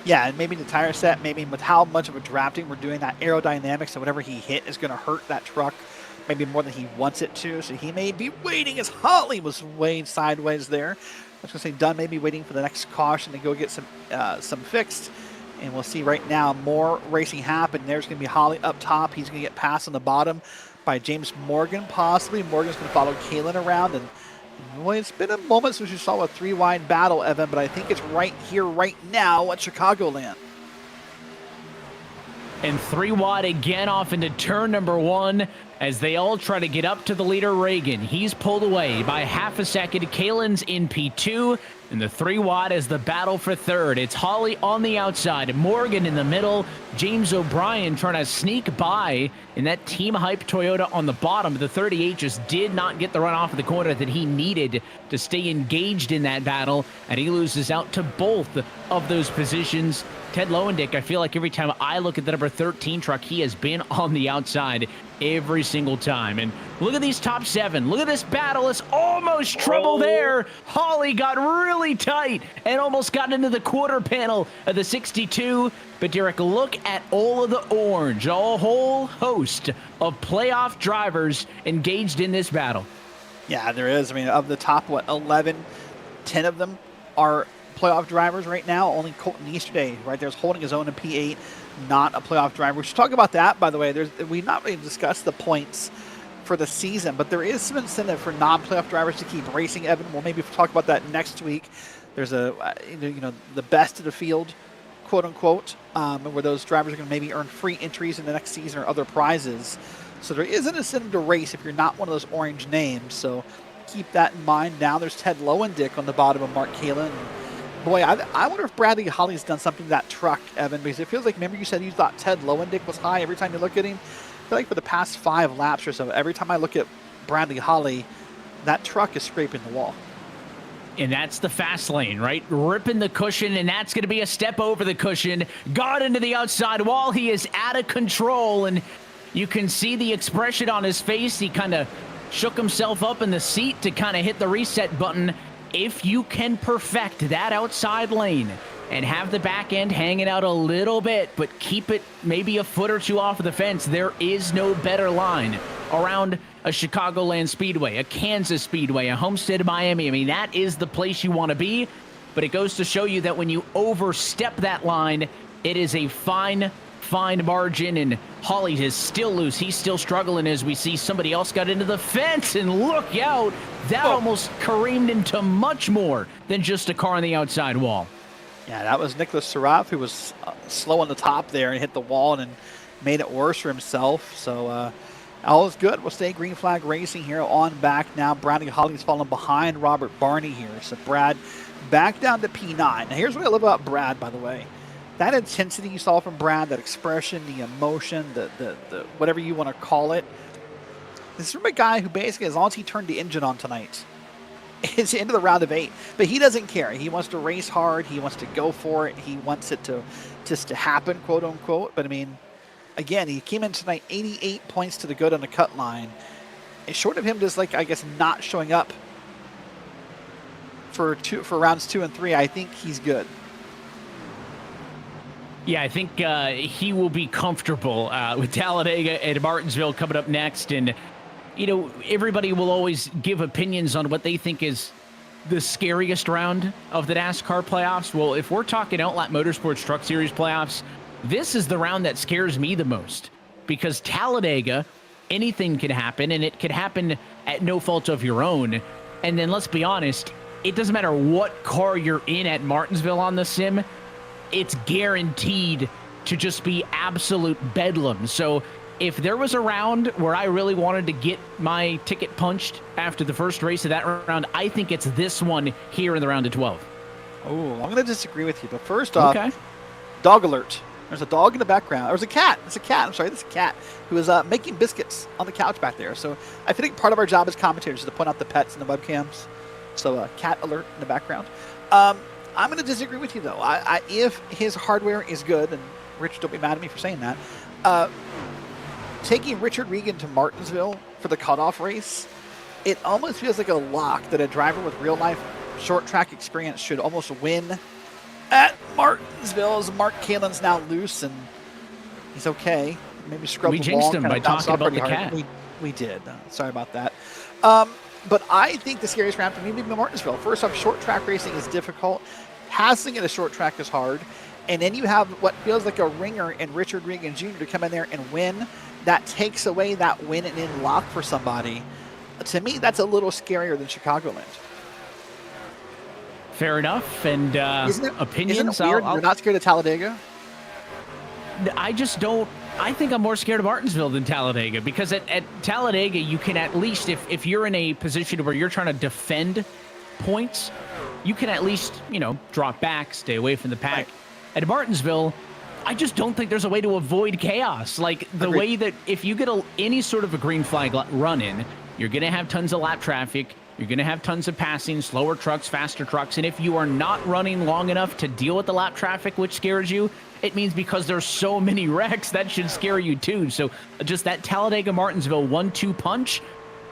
Yeah, and maybe the tire set, maybe with how much of a drafting we're doing, that aerodynamics, so whatever he hit is going to hurt that truck maybe more than he wants it to. So he may be waiting as Holly was way sideways there. I was going to say Dunn may be waiting for the next caution to go get some fixed. And we'll see right now more racing happen. There's going to be Holly up top. He's going to get passed on the bottom by James Morgan, possibly. Morgan's going to follow Kalen around. And boy, it's been a moment since you saw a 3-wide battle, Evan, but I think it's right here, right now at Chicagoland. And 3 wide again off into turn number 1 as they all try to get up to the leader, Reagan. He's pulled away by half a second. Kalen's in P2, and the 3 wide is the battle for third. It's Holly on the outside, Morgan in the middle, James O'Brien trying to sneak by in that Team Hype Toyota on the bottom. The 38 just did not get the run off of the corner that he needed to stay engaged in that battle, and he loses out to both of those positions. Ted Lowendick, I feel like every time I look at the number 13 truck, he has been on the outside every single time. And look at these top 7. Look at this battle. It's almost trouble there. Holly got really tight and almost got into the quarter panel of the 62. But Derrick, look at all of the orange, a whole host of playoff drivers engaged in this battle. Yeah, there is. I mean, of the top, 11, 10 of them are playoff drivers right now. Only Colton Easterday right there's holding his own in P8, not a playoff driver. We should talk about that, by the way. We not really discussed the points for the season, but there is some incentive for non-playoff drivers to keep racing, Evan. We'll maybe talk about that next week. There's the best of the field, quote unquote, where those drivers are going to maybe earn free entries in the next season or other prizes. So there is an incentive to race if you're not one of those orange names. So keep that in mind. Now there's Ted Lowendick on the bottom of Mark Kalen. Boy, I wonder if Bradley Holly's done something to that truck, Evan, because it feels like, remember you said you thought Ted Lowendick was high every time you look at him? I feel like for the past 5 laps or so, every time I look at Bradley Holly, that truck is scraping the wall. And that's the fast lane, right? Ripping the cushion, and that's going to be a step over the cushion. Got into the outside wall. He is out of control, and you can see the expression on his face. He kind of shook himself up in the seat to kind of hit the reset button. If you can perfect that outside lane and have the back end hanging out a little bit, but keep it maybe a foot or 2 off of the fence, there is no better line around a Chicagoland Speedway, a Kansas Speedway, a Homestead, Miami. I mean, that is the place you want to be, but it goes to show you that when you overstep that line, it is a fine margin, and Holly is still loose. He's still struggling as we see somebody else got into the fence, and look out. That almost careened into much more than just a car on the outside wall. Yeah, that was Nicholas Saraf, who was slow on the top there and hit the wall and made it worse for himself. So all is good. We'll stay green flag racing here on back now. Bradley Holly's falling behind Robert Barney here. So Brad back down to P9. Now here's what I love about Brad, by the way. That intensity you saw from Brad, that expression, the emotion, the whatever you want to call it. This is from a guy who basically, as long as he turned the engine on tonight, it's the end of the round of 8. But he doesn't care. He wants to race hard. He wants to go for it. He wants it to just to happen, quote unquote. But I mean, again, he came in tonight 88 points to the good on the cut line. And short of him just like, I guess, not showing up for rounds 2 and 3, I think he's good. Yeah, I think he will be comfortable with Talladega and Martinsville coming up next. And, you know, everybody will always give opinions on what they think is the scariest round of the NASCAR playoffs? Well, if we're talking Outlap Motorsports Truck Series playoffs, this is the round that scares me the most, because Talladega, anything could happen, and it could happen at no fault of your own. And then let's be honest, it doesn't matter what car you're in at Martinsville on the sim, it's guaranteed to just be absolute bedlam. So if there was a round where I really wanted to get my ticket punched after the first race of that round, I think it's this one here in the round of 12. Oh, I'm going to disagree with you. But first off, dog alert. There's a dog in the background. There's a cat. It's a cat. I'm sorry, this is a cat who is making biscuits on the couch back there. So I think part of our job as commentators is to point out the pets in the webcams. So cat alert in the background. I'm going to disagree with you, though. If his hardware is good, and Rich, don't be mad at me for saying that, taking Richard Regan to Martinsville for the cutoff race, it almost feels like a lock that a driver with real-life short track experience should almost win at Martinsville, as Mark Kalen's now loose and he's okay. Maybe scrub the wall. We jinxed him by talking about the cat. We did. Sorry about that. But I think the scariest round for me would be Martinsville. First off, short track racing is difficult. Passing at a short track is hard. And then you have what feels like a ringer in Richard Regan Jr. to come in there and win. That takes away that win and in lock for somebody. To me, that's a little scarier than Chicagoland. Fair enough. And opinions. Isn't it weird you're not scared of Talladega? I just don't. I think I'm more scared of Martinsville than Talladega, because at Talladega, you can at least, if you're in a position where you're trying to defend points, you can at least, drop back, stay away from the pack. Right. At Martinsville, I just don't think there's a way to avoid chaos. Like the way that if you get any sort of a green flag run in, you're going to have tons of lap traffic. You're going to have tons of passing, slower trucks, faster trucks. And if you are not running long enough to deal with the lap traffic, which scares you, it means because there's so many wrecks, that should scare you too. So just that Talladega-Martinsville 1-2 punch,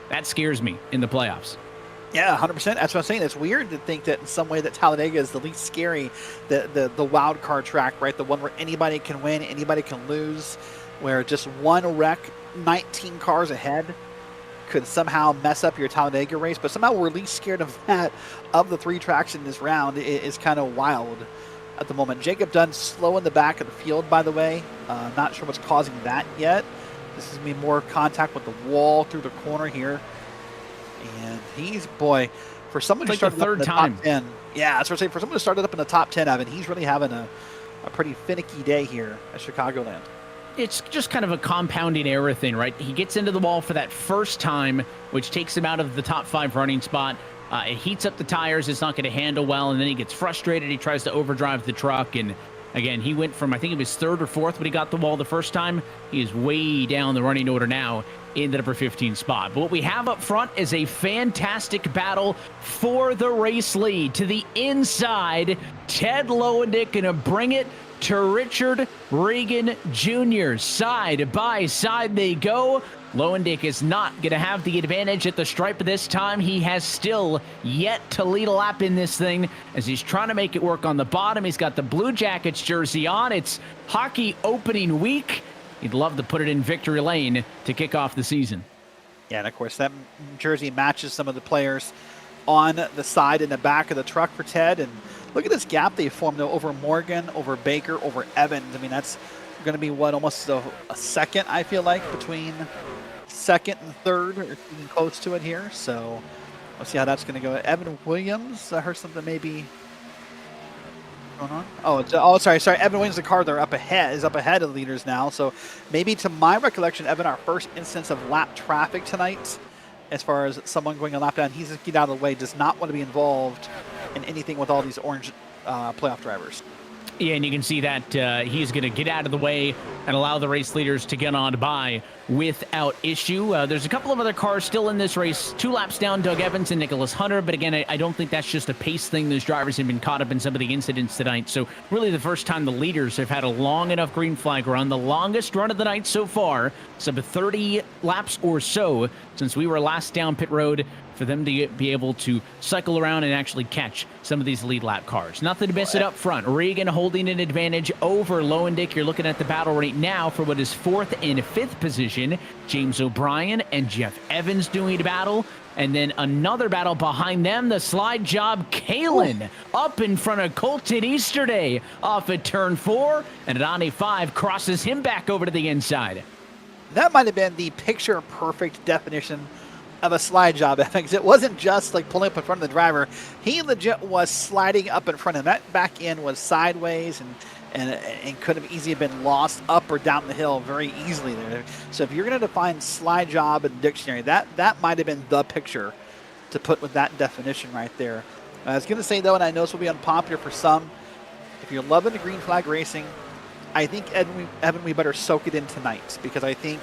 that scares me in the playoffs. Yeah, 100%. That's what I'm saying. It's weird to think that in some way that Talladega is the least scary, the wild card track, right? The one where anybody can win, anybody can lose, where just one wreck, 19 cars ahead, could somehow mess up your Talladega race. But somehow we're least scared of that of the three tracks in this round. It is kind of wild at the moment. Jacob Dunn slow in the back of the field, by the way. Not sure what's causing that yet. This is going to be more contact with the wall through the corner here. And he's, boy, for someone who started up in the top 10. Yeah, that's what I'm saying. For someone who started up in the top 10, Evan, he's really having a pretty finicky day here at Chicagoland. It's just kind of a compounding error thing, right? He gets into the wall for that first time, which takes him out of the top 5 running spot. It heats up the tires. It's not going to handle well, and then he gets frustrated. He tries to overdrive the truck, and again, he went from, I think it was 3rd or 4th when he got the wall the first time. He is way down the running order now in the number 15 spot. But what we have up front is a fantastic battle for the race lead. To the inside, Ted Lowendick going to bring it to Richard Regan Jr. Side by side they go. Lowendick is not going to have the advantage at the stripe this time. He has still yet to lead a lap in this thing as he's trying to make it work on the bottom. He's got the Blue Jackets jersey on. It's hockey opening week. He'd love to put it in victory lane to kick off the season. Yeah, and of course that jersey matches some of the players on the side and the back of the truck for Ted. And look at this gap they formed over Morgan, over Baker, over Evans. I mean, that's going to be almost a second, I feel like, between second and third, or even close to it here. So let's see how that's going to go. Evan Williams, I heard something maybe going on. Oh, sorry. Evan Williams, the car there is up ahead of the leaders now. So maybe, to my recollection, Evan, our first instance of lap traffic tonight, as far as someone going a lap down. He's get out of the way, does not want to be involved in anything with all these orange playoff drivers. Yeah, and you can see that he's going to get out of the way and allow the race leaders to get on by without issue. There's a couple of other cars still in this race. 2 laps down, Doug Evans and Nicholas Hunter. But again, I don't think that's just a pace thing. Those drivers have been caught up in some of the incidents tonight. So really the first time the leaders have had a long enough green flag run, the longest run of the night so far, some 30 laps or so since we were last down pit road, for them to be able to cycle around and actually catch some of these lead lap cars. Nothing to miss it up front. Regan holding an advantage over Lowendick. You're looking at the battle right right now for what is 4th and 5th position. James O'Brien and Jeff Evans doing a battle. And then another battle behind them, the slide job, Kalen up in front of Colton Easterday off at turn 4. And Adani 5 crosses him back over to the inside. That might have been the picture-perfect definition of a slide job, because it wasn't just like pulling up in front of the driver. He legit was sliding up in front of him. That back end was sideways and could have easily been lost up or down the hill very easily there. So if you're going to define slide job in the dictionary, that might have been the picture to put with that definition right there. I was going to say, though, and I know this will be unpopular for some, if you're loving the green flag racing, I think, Evan, we better soak it in tonight, because I think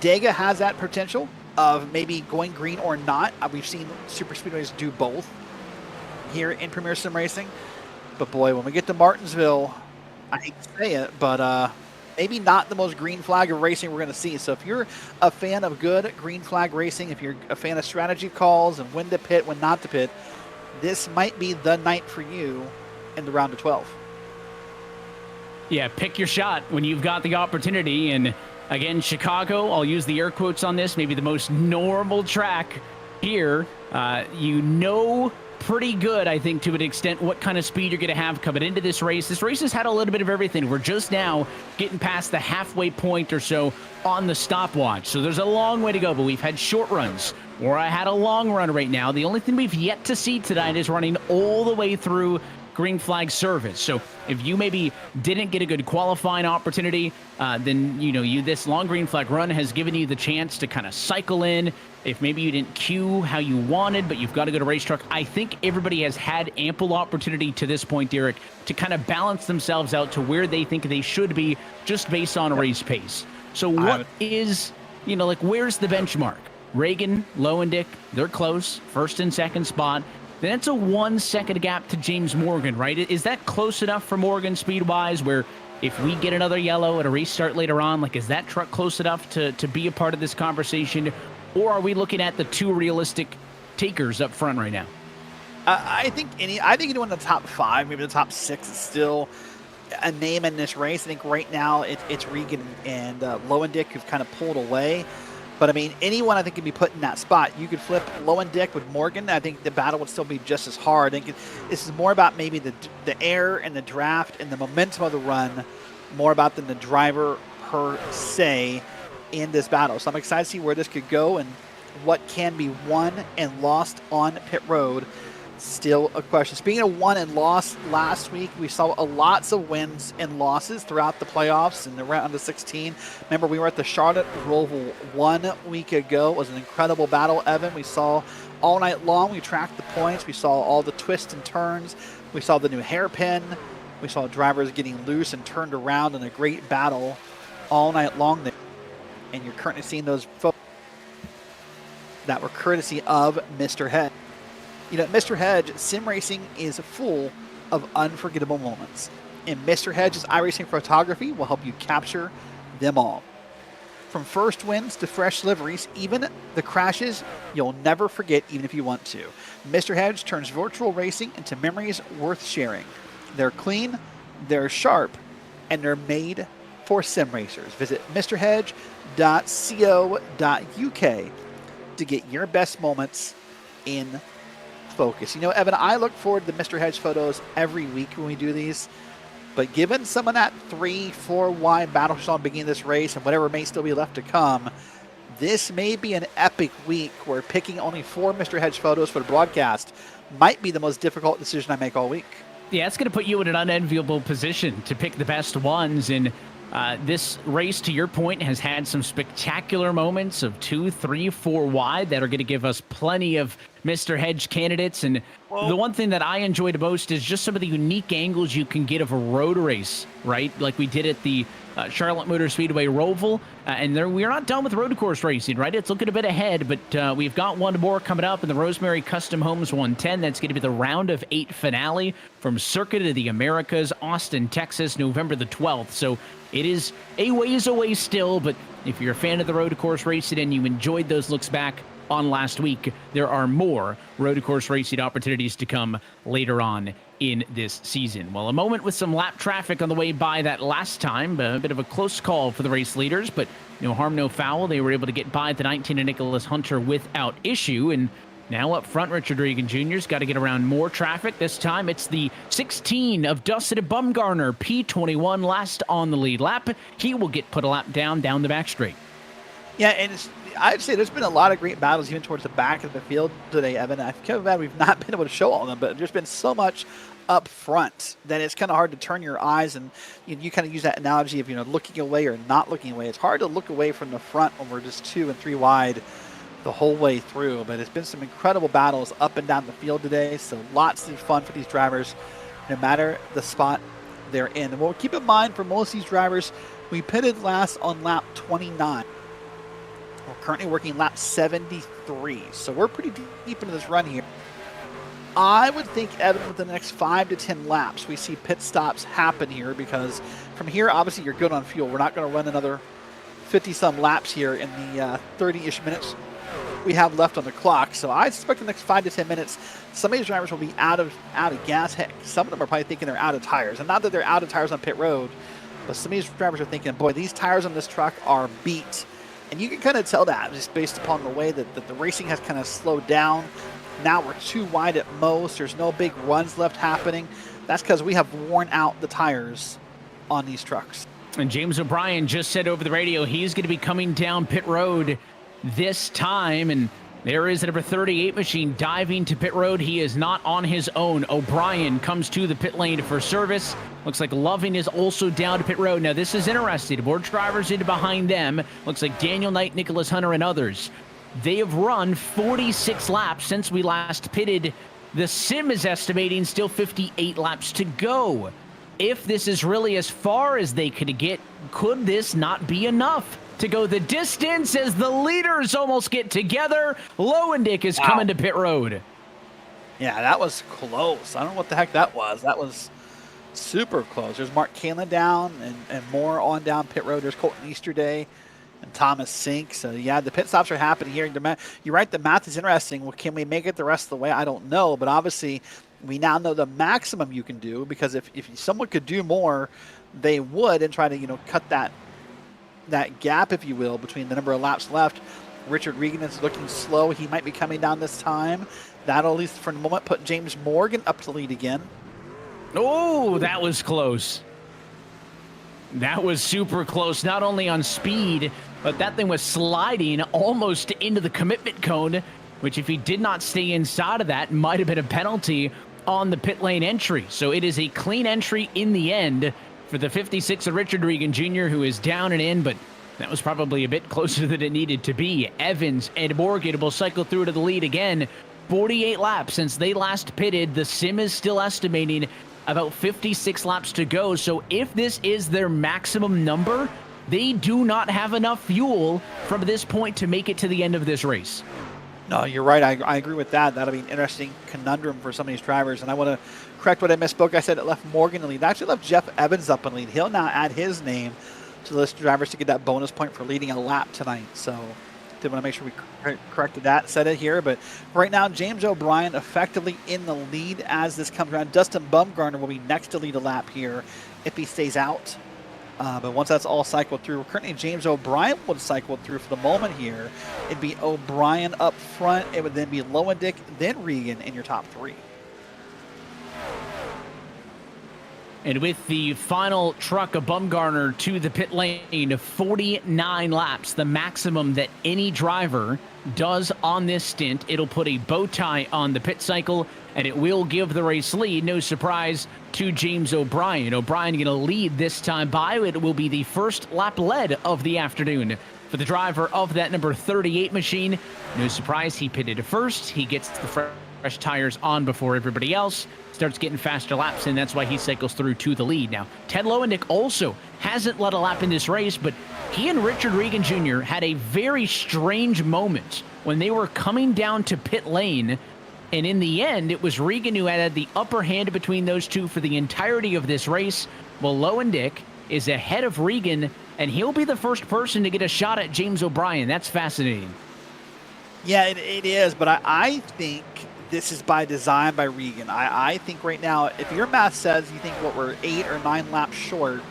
Dega has that potential of maybe going green or not. We've seen super speedways do both here in Premier Sim Racing. But boy, when we get to Martinsville, I hate to say it, but maybe not the most green flag of racing we're going to see. So if you're a fan of good green flag racing, if you're a fan of strategy calls and when to pit, when not to pit, this might be the night for you in the round of 12. Yeah, pick your shot when you've got the opportunity. And again, Chicago, I'll use the air quotes on this, maybe the most normal track here. You know pretty good, I think, to an extent, what kind of speed you're going to have coming into this race. This race has had a little bit of everything. We're just now getting past the halfway point or so on the stopwatch. So there's a long way to go, but we've had short runs, or I had a long run right now. The only thing we've yet to see tonight is running all the way through green flag service. So if you maybe didn't get a good qualifying opportunity, then this long green flag run has given you the chance to kind of cycle in. If maybe you didn't queue how you wanted, but you've got a good race truck, I think everybody has had ample opportunity to this point, Derrick, to kind of balance themselves out to where they think they should be just based on race pace. So what is, where's the benchmark? Reagan, Lowendick, they're close, first and second spot. Then it's a 1 second gap to James Morgan, right? Is that close enough for Morgan speed-wise, where if we get another yellow at a restart later on, is that truck close enough to be a part of this conversation? Or are we looking at the two realistic takers up front right now? I think anyone in the top 5, maybe the top 6 is still a name in this race. I think right now it's Regan and Lowendick who've kind of pulled away. But, I mean, anyone I think can be put in that spot. You could flip Lowendick with Morgan. I think the battle would still be just as hard. I think this is more about maybe the air and the draft and the momentum of the run, more about than the driver per se in this battle. So I'm excited to see where this could go and what can be won and lost on pit road. Still a question. Speaking of won and lost, last week we saw lots of wins and losses throughout the playoffs and the round of 16. Remember, we were at the Charlotte Roval 1 week ago. It was an incredible battle, Evan. We saw all night long. We tracked the points. We saw all the twists and turns. We saw the new hairpin. We saw drivers getting loose and turned around in a great battle all night long there. And you're currently seeing those photos that were courtesy of Mr. Hedge. Mr. Hedge, sim racing is full of unforgettable moments. And Mr. Hedge's iRacing photography will help you capture them all. From first wins to fresh liveries, even the crashes you'll never forget even if you want to. Mr. Hedge turns virtual racing into memories worth sharing. They're clean, they're sharp, and they're made for sim racers. Visit mrhedge.co.uk to get your best moments in focus. Evan, I look forward to the Mr. Hedge photos every week when we do these, but given some of that 3-4 wide battle we saw at the beginning of this race and whatever may still be left to come, this may be an epic week where picking only 4 Mr. Hedge photos for the broadcast might be the most difficult decision I make all week. Yeah, it's going to put you in an unenviable position to pick the best ones. And this race, to your point, has had some spectacular moments of 2, 3, 4 wide that are going to give us plenty of Mr. Hedge candidates. And the one thing that I enjoyed most is just some of the unique angles you can get of a road race, right? Like we did at the Charlotte Motor Speedway Roval. And we're not done with road course racing, right? It's looking a bit ahead, but we've got one more coming up in the Rosemary Custom Homes 110. That's going to be the round of 8 finale from Circuit of the Americas, Austin, Texas, November the 12th. So it is a ways away still, but if you're a fan of the road course racing and you enjoyed those looks back on last week, there are more road course racing opportunities to come later on in this season. Well, a moment with some lap traffic on the way by that last time. A bit of a close call for the race leaders, but no harm, no foul. They were able to get by the 19 of Nicholas Hunter without issue. And now up front, Richard Regan Jr.'s got to get around more traffic. This time it's the 16 of Dustin Bumgarner, P21, last on the lead lap. He will get put a lap down the back straight. Yeah, and I'd say there's been a lot of great battles even towards the back of the field today, Evan. I feel bad we've not been able to show all of them, but there's been so much up front that it's kind of hard to turn your eyes, and you kind of use that analogy of looking away or not looking away. It's hard to look away from the front when we're just 2 and 3 wide the whole way through, but it's been some incredible battles up and down the field today, so lots of fun for these drivers no matter the spot they're in. And we'll keep in mind for most of these drivers, we pitted last on lap 29. We're currently working lap 73, so we're pretty deep into this run here. I would think, Evan, within the next 5 to 10 laps, we see pit stops happen here, because from here, obviously, you're good on fuel. We're not going to run another 50-some laps here in the 30-ish minutes we have left on the clock. So I expect the next 5 to 10 minutes, some of these drivers will be out of gas. Heck, some of them are probably thinking they're out of tires. And not that they're out of tires on pit road, but some of these drivers are thinking, boy, these tires on this truck are beat. And you can kind of tell that just based upon the way that the racing has kind of slowed down. Now we're 2 wide at most. There's no big runs left happening. That's because we have worn out the tires on these trucks. And James O'Brien just said over the radio he's going to be coming down pit road this time. And there is a number 38 machine diving to pit road. He is not on his own. O'Brien comes to the pit lane for service. Looks like Loving is also down to pit road. Now, this is interesting. More drivers in behind them. Looks like Daniel Knight, Nicholas Hunter, and others. They have run 46 laps since we last pitted. The sim is estimating still 58 laps to go. If this is really as far as they could get, could this not be enough to go the distance as the leaders almost get together? Lowendick is coming to pit road. Yeah, that was close. I don't know what the heck that was. That was super close. There's Mark Kalin down and more on down pit road. There's Colton Easterday and Thomas Sink. So, yeah, the pit stops are happening here. You're right, the math is interesting. Well, can we make it the rest of the way? I don't know. But obviously, we now know the maximum you can do, because if someone could do more, they would, and try to, cut that gap, if you will, between the number of laps left. Richard Regan is looking slow. He might be coming down this time. That'll, at least for the moment, put James Morgan up to lead again. Oh, that was close. That was super close, not only on speed, but that thing was sliding almost into the commitment cone, which if he did not stay inside of that, might have been a penalty on the pit lane entry. So it is a clean entry in the end for the 56 of Richard Regan Jr., who is down and in, but that was probably a bit closer than it needed to be. Evans and Morgan will cycle through to the lead again. 48 laps since they last pitted. The sim is still estimating about 56 laps to go. So if this is their maximum number, they do not have enough fuel from this point to make it to the end of this race. No, you're right. I agree with that. That'll be an interesting conundrum for some of these drivers. And I want to correct what I misspoke. I said it left Morgan in the lead. It actually left Jeff Evans up in the lead. He'll now add his name to the list of drivers to get that bonus point for leading a lap tonight. So did want to make sure we corrected that, said it here. But right now, James O'Brien effectively in the lead as this comes around. Dustin Bumgarner will be next to lead a lap here if he stays out. But once that's all cycled through, currently James O'Brien would cycle through for the moment here. It'd be O'Brien up front. It would then be Lowendick, then Regan in your top 3. And with the final truck of Bumgarner to the pit lane, 49 laps, the maximum that any driver does on this stint. It'll put a bow tie on the pit cycle, and it will give the race lead. No surprise to James O'Brien. O'Brien going to lead this time by. It will be the first lap led of the afternoon for the driver of that number 38 machine. No surprise, he pitted first. He gets the fresh tires on before everybody else. Starts getting faster laps, and that's why he cycles through to the lead. Now, Ted Lowendick also hasn't led a lap in this race, but he and Richard Regan Jr. had a very strange moment when they were coming down to pit lane, and in the end, it was Regan who had the upper hand between those two for the entirety of this race. Well, Lowendick is ahead of Regan, and he'll be the first person to get a shot at James O'Brien. That's fascinating. Yeah, it is, but I think this is by design by Regan. I think right now, if your math says you think what we're 8 or 9 laps short,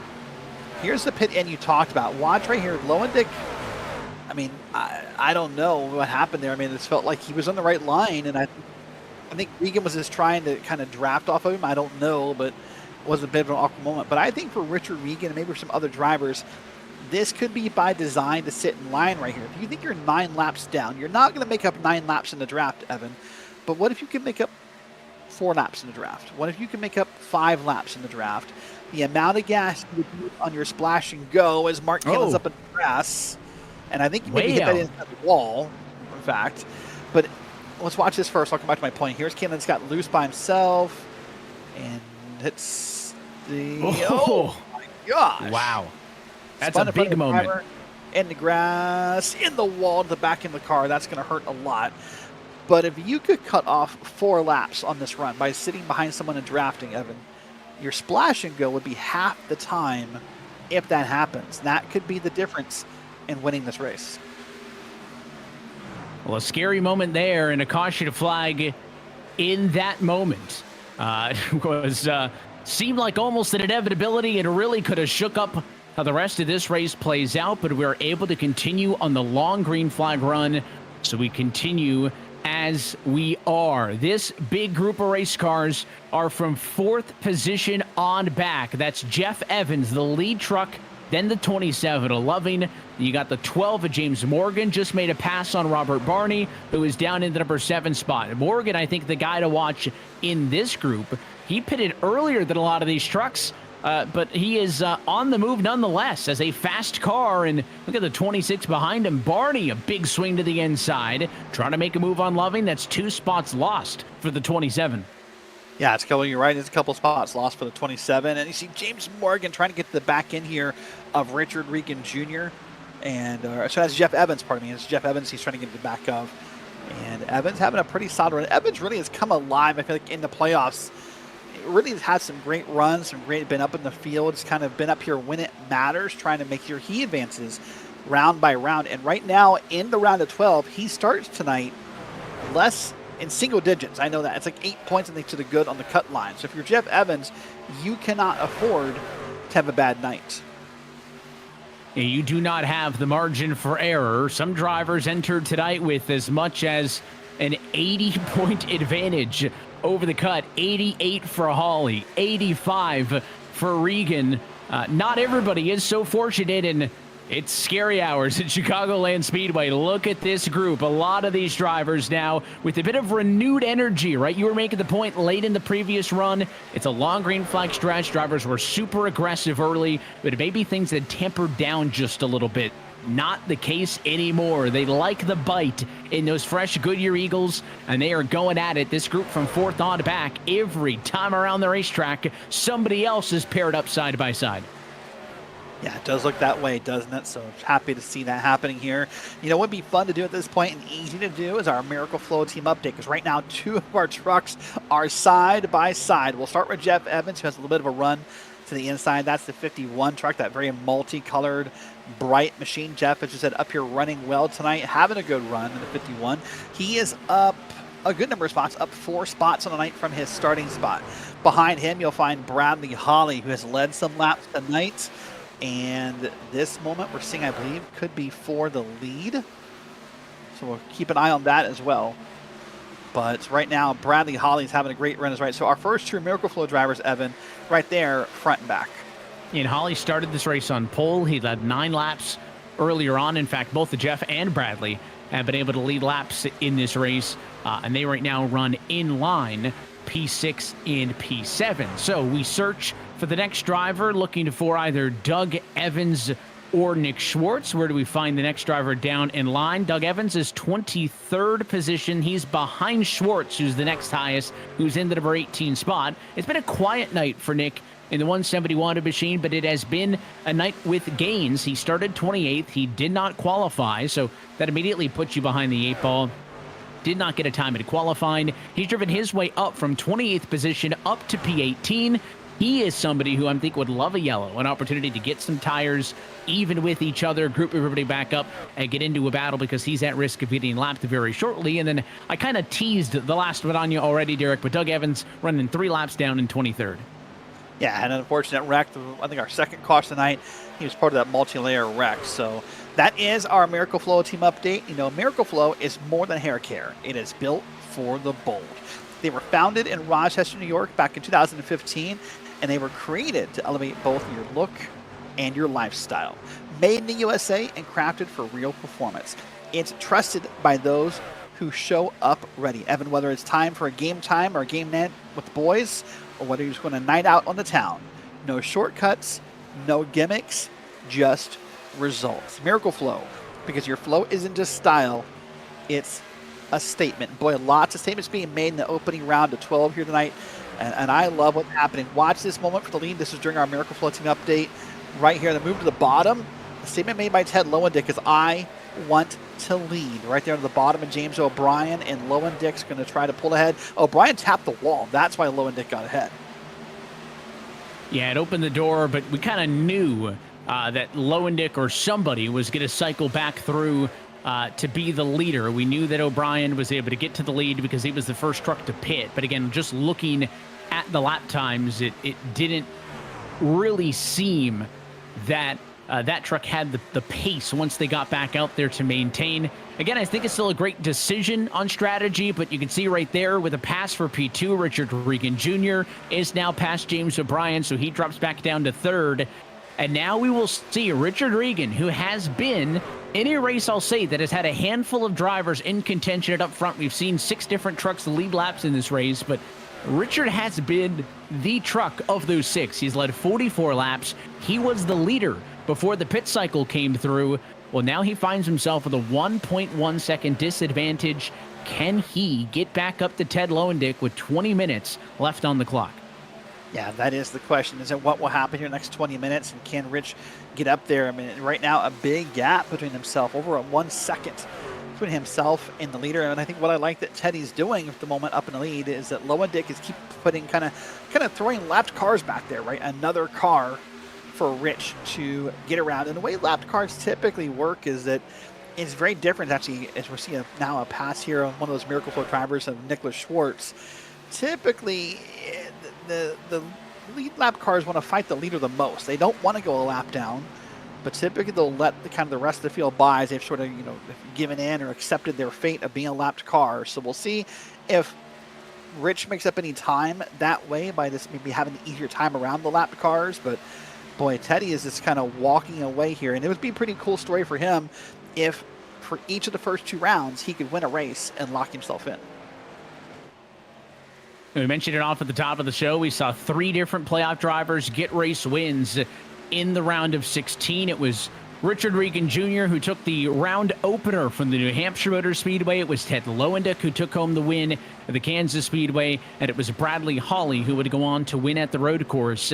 here's the pit end you talked about. Watch right here, Lowendick. I mean, I don't know what happened there. I mean, it felt like he was on the right line, and I think Regan was just trying to kind of draft off of him. I don't know, but it was a bit of an awkward moment. But I think for Richard Regan and maybe for some other drivers, this could be by design to sit in line right here. If you think you're 9 laps down, you're not going to make up 9 laps in the draft, Evan. But what if you can make up 4 laps in the draft? What if you can make up 5 laps in the draft? The amount of gas you would use on your splash and go as Mark Kalen's up in the grass. And I think you maybe hit that inside the wall, in fact. But let's watch this first. I'll come back to my point. Here's Kalen's got loose by himself. And hits the... Oh my gosh. Wow. That's a big moment. In the grass, in the wall, to the back in the car. That's going to hurt a lot. But if you could cut off 4 laps on this run by sitting behind someone and drafting, Evan, your splash and go would be half the time if that happens. That could be the difference in winning this race. Well, a scary moment there, and a caution flag in that moment was seemed like almost an inevitability, and really could have shook up how the rest of this race plays out, but we were able to continue on the long green flag run, so we continue as we are. This big group of race cars are from 4th position on back. That's Jeff Evans, the lead truck, then the 27 of Loving. You got the 12 of James Morgan, just made a pass on Robert Barney, who is down in the number 7 spot. Morgan, I think, the guy to watch in this group. He pitted earlier than a lot of these trucks, but he is on the move nonetheless as a fast car. And look at the 26 behind him. Barney, a big swing to the inside, trying to make a move on Loving. That's 2 spots lost for the 27. Yeah, it's going. You're right. It's a couple spots lost for the 27. And you see James Morgan trying to get to the back end here of Richard Regan Jr. And so that's Jeff Evans, pardon me. It's Jeff Evans he's trying to get to the back of. And Evans having a pretty solid run. Evans really has come alive, I feel like, in the playoffs. Really has had some great runs, been up in the field. It's kind of been up here when it matters, trying to make sure he advances round by round. And right now, in the round of 12, he starts tonight less in single digits. I know that. It's like 8 points, I think, to the good on the cut line. So if you're Jeff Evans, you cannot afford to have a bad night. You do not have the margin for error. Some drivers entered tonight with as much as an 80-point advantage over the cut. 88 for Hawley, 85 for Regan. Not everybody is so fortunate, and it's scary hours at Chicagoland Speedway. Look at this group. A lot of these drivers now with a bit of renewed energy, right? You were making the point late in the previous run. It's a long green flag stretch. Drivers were super aggressive early, but maybe things had tempered down just a little bit. Not the case anymore. They like the bite in those fresh Goodyear Eagles, and they are going at it. This group from 4th on back, every time around the racetrack, somebody else is paired up side by side. Yeah, it does look that way, doesn't it? So happy to see that happening here. You know what would be fun to do at this point and easy to do is our Miracle Flow team update, because right now 2 of our trucks are side by side. We'll start with Jeff Evans, who has a little bit of a run to the inside. That's the 51 truck, that very multicolored, bright machine. Jeff, as you said, up here running well tonight, having a good run in the 51. He is up a good number of spots, up 4 spots on the night from his starting spot. Behind him, you'll find Bradley Holly, who has led some laps tonight. And this moment we're seeing, I believe, could be for the lead. So we'll keep an eye on that as well. But right now, Bradley Holly's having a great run, is right. So our first 2 Miracle Flow drivers, Evan, right there, front and back. And Holly started this race on pole. He led 9 laps earlier on. In fact, both the Jeff and Bradley have been able to lead laps in this race. And they right now run in line P6 and P7. So we search for the next driver, looking for either Doug Evans or Nick Schwartz. Where do we find the next driver down in line? Doug Evans is 23rd position. He's behind Schwartz, who's the next highest, who's in the number 18 spot. It's been a quiet night for Nick in the 171 machine, but it has been a night with gains. He started 28th. He did not qualify, so that immediately puts you behind the 8 ball. Did not get a time at qualifying. He's driven his way up from 28th position up to P18. he is somebody who I think would love a yellow, an opportunity to get some tires even with each other, group everybody back up, and get into a battle because he's at risk of getting lapped very shortly. And then I kind of teased the last one on you already, Derek, but Doug Evans running 3 laps down in 23rd. Yeah, an unfortunate wreck. I think our second caution tonight, he was part of that multi-layer wreck. So that is our Miracle Flow team update. You know, Miracle Flow is more than hair care. It is built for the bold. They were founded in Rochester, New York back in 2015, and they were created to elevate both your look and your lifestyle. Made in the USA and crafted for real performance. It's trusted by those who show up ready. Evan, whether it's time for a game time or a game night with the boys, or whether you're just going to night out on the town, no shortcuts, no gimmicks, just results. Miracle Flow, because your flow isn't just style, it's a statement. Boy, lots of statements being made in the opening round of 12 here tonight, and I love what's happening. Watch this moment for the lead. This is during our Miracle Flow team update right here. The move to the bottom, a statement made by Ted Lowendick is, I want to lead. Right there to the bottom of James O'Brien, and Lowendick's going to try to pull ahead. O'Brien tapped the wall. That's why Lowendick got ahead. Yeah, it opened the door, but we kind of knew that Lowendick or somebody was going to cycle back through to be the leader. We knew that O'Brien was able to get to the lead because he was the first truck to pit. But again, just looking at the lap times, it didn't really seem that that truck had the pace once they got back out there to maintain. Again, I think it's still a great decision on strategy, but you can see right there with a pass for P2, Richard Regan Jr. is now past James O'Brien, so he drops back down to third. And now we will see Richard Regan, who has been in a race, I'll say, that has had a handful of drivers in contention up front. We've seen 6 different trucks lead laps in this race, but Richard has been the truck of those 6. He's led 44 laps. He was the leader before the pit cycle came through. Well, now he finds himself with a 1.1 second disadvantage. Can he get back up to Ted Lowendick with 20 minutes left on the clock? Yeah, that is the question. Is it what will happen here in the next 20 minutes? And can Rich get up there? I mean, right now, a big gap between himself, over a 1 second between himself and the leader. And I think what I like that Teddy's doing at the moment up in the lead is that Lowendick is keep putting kind of throwing lapped cars back there, right? Another car for Rich to get around. And the way lapped cars typically work is that it's very different, actually, as we're seeing now a pass here on one of those Miracle Flow drivers of Nicholas Schwartz. Typically, the lead lap cars want to fight the leader the most. They don't want to go a lap down, but typically they'll let the rest of the field by as they've sort of, given in or accepted their fate of being a lapped car. So we'll see if Rich makes up any time that way by this maybe having an easier time around the lapped cars. But boy, Teddy is just kind of walking away here, and it would be a pretty cool story for him if for each of the first 2 rounds he could win a race and lock himself in. We mentioned it off at the top of the show. We saw 3 different playoff drivers get race wins in the round of 16. It was Richard Regan Jr., who took the round opener from the New Hampshire Motor Speedway. It was Ted Lowendick, who took home the win at the Kansas Speedway. And it was Bradley Hawley, who would go on to win at the road course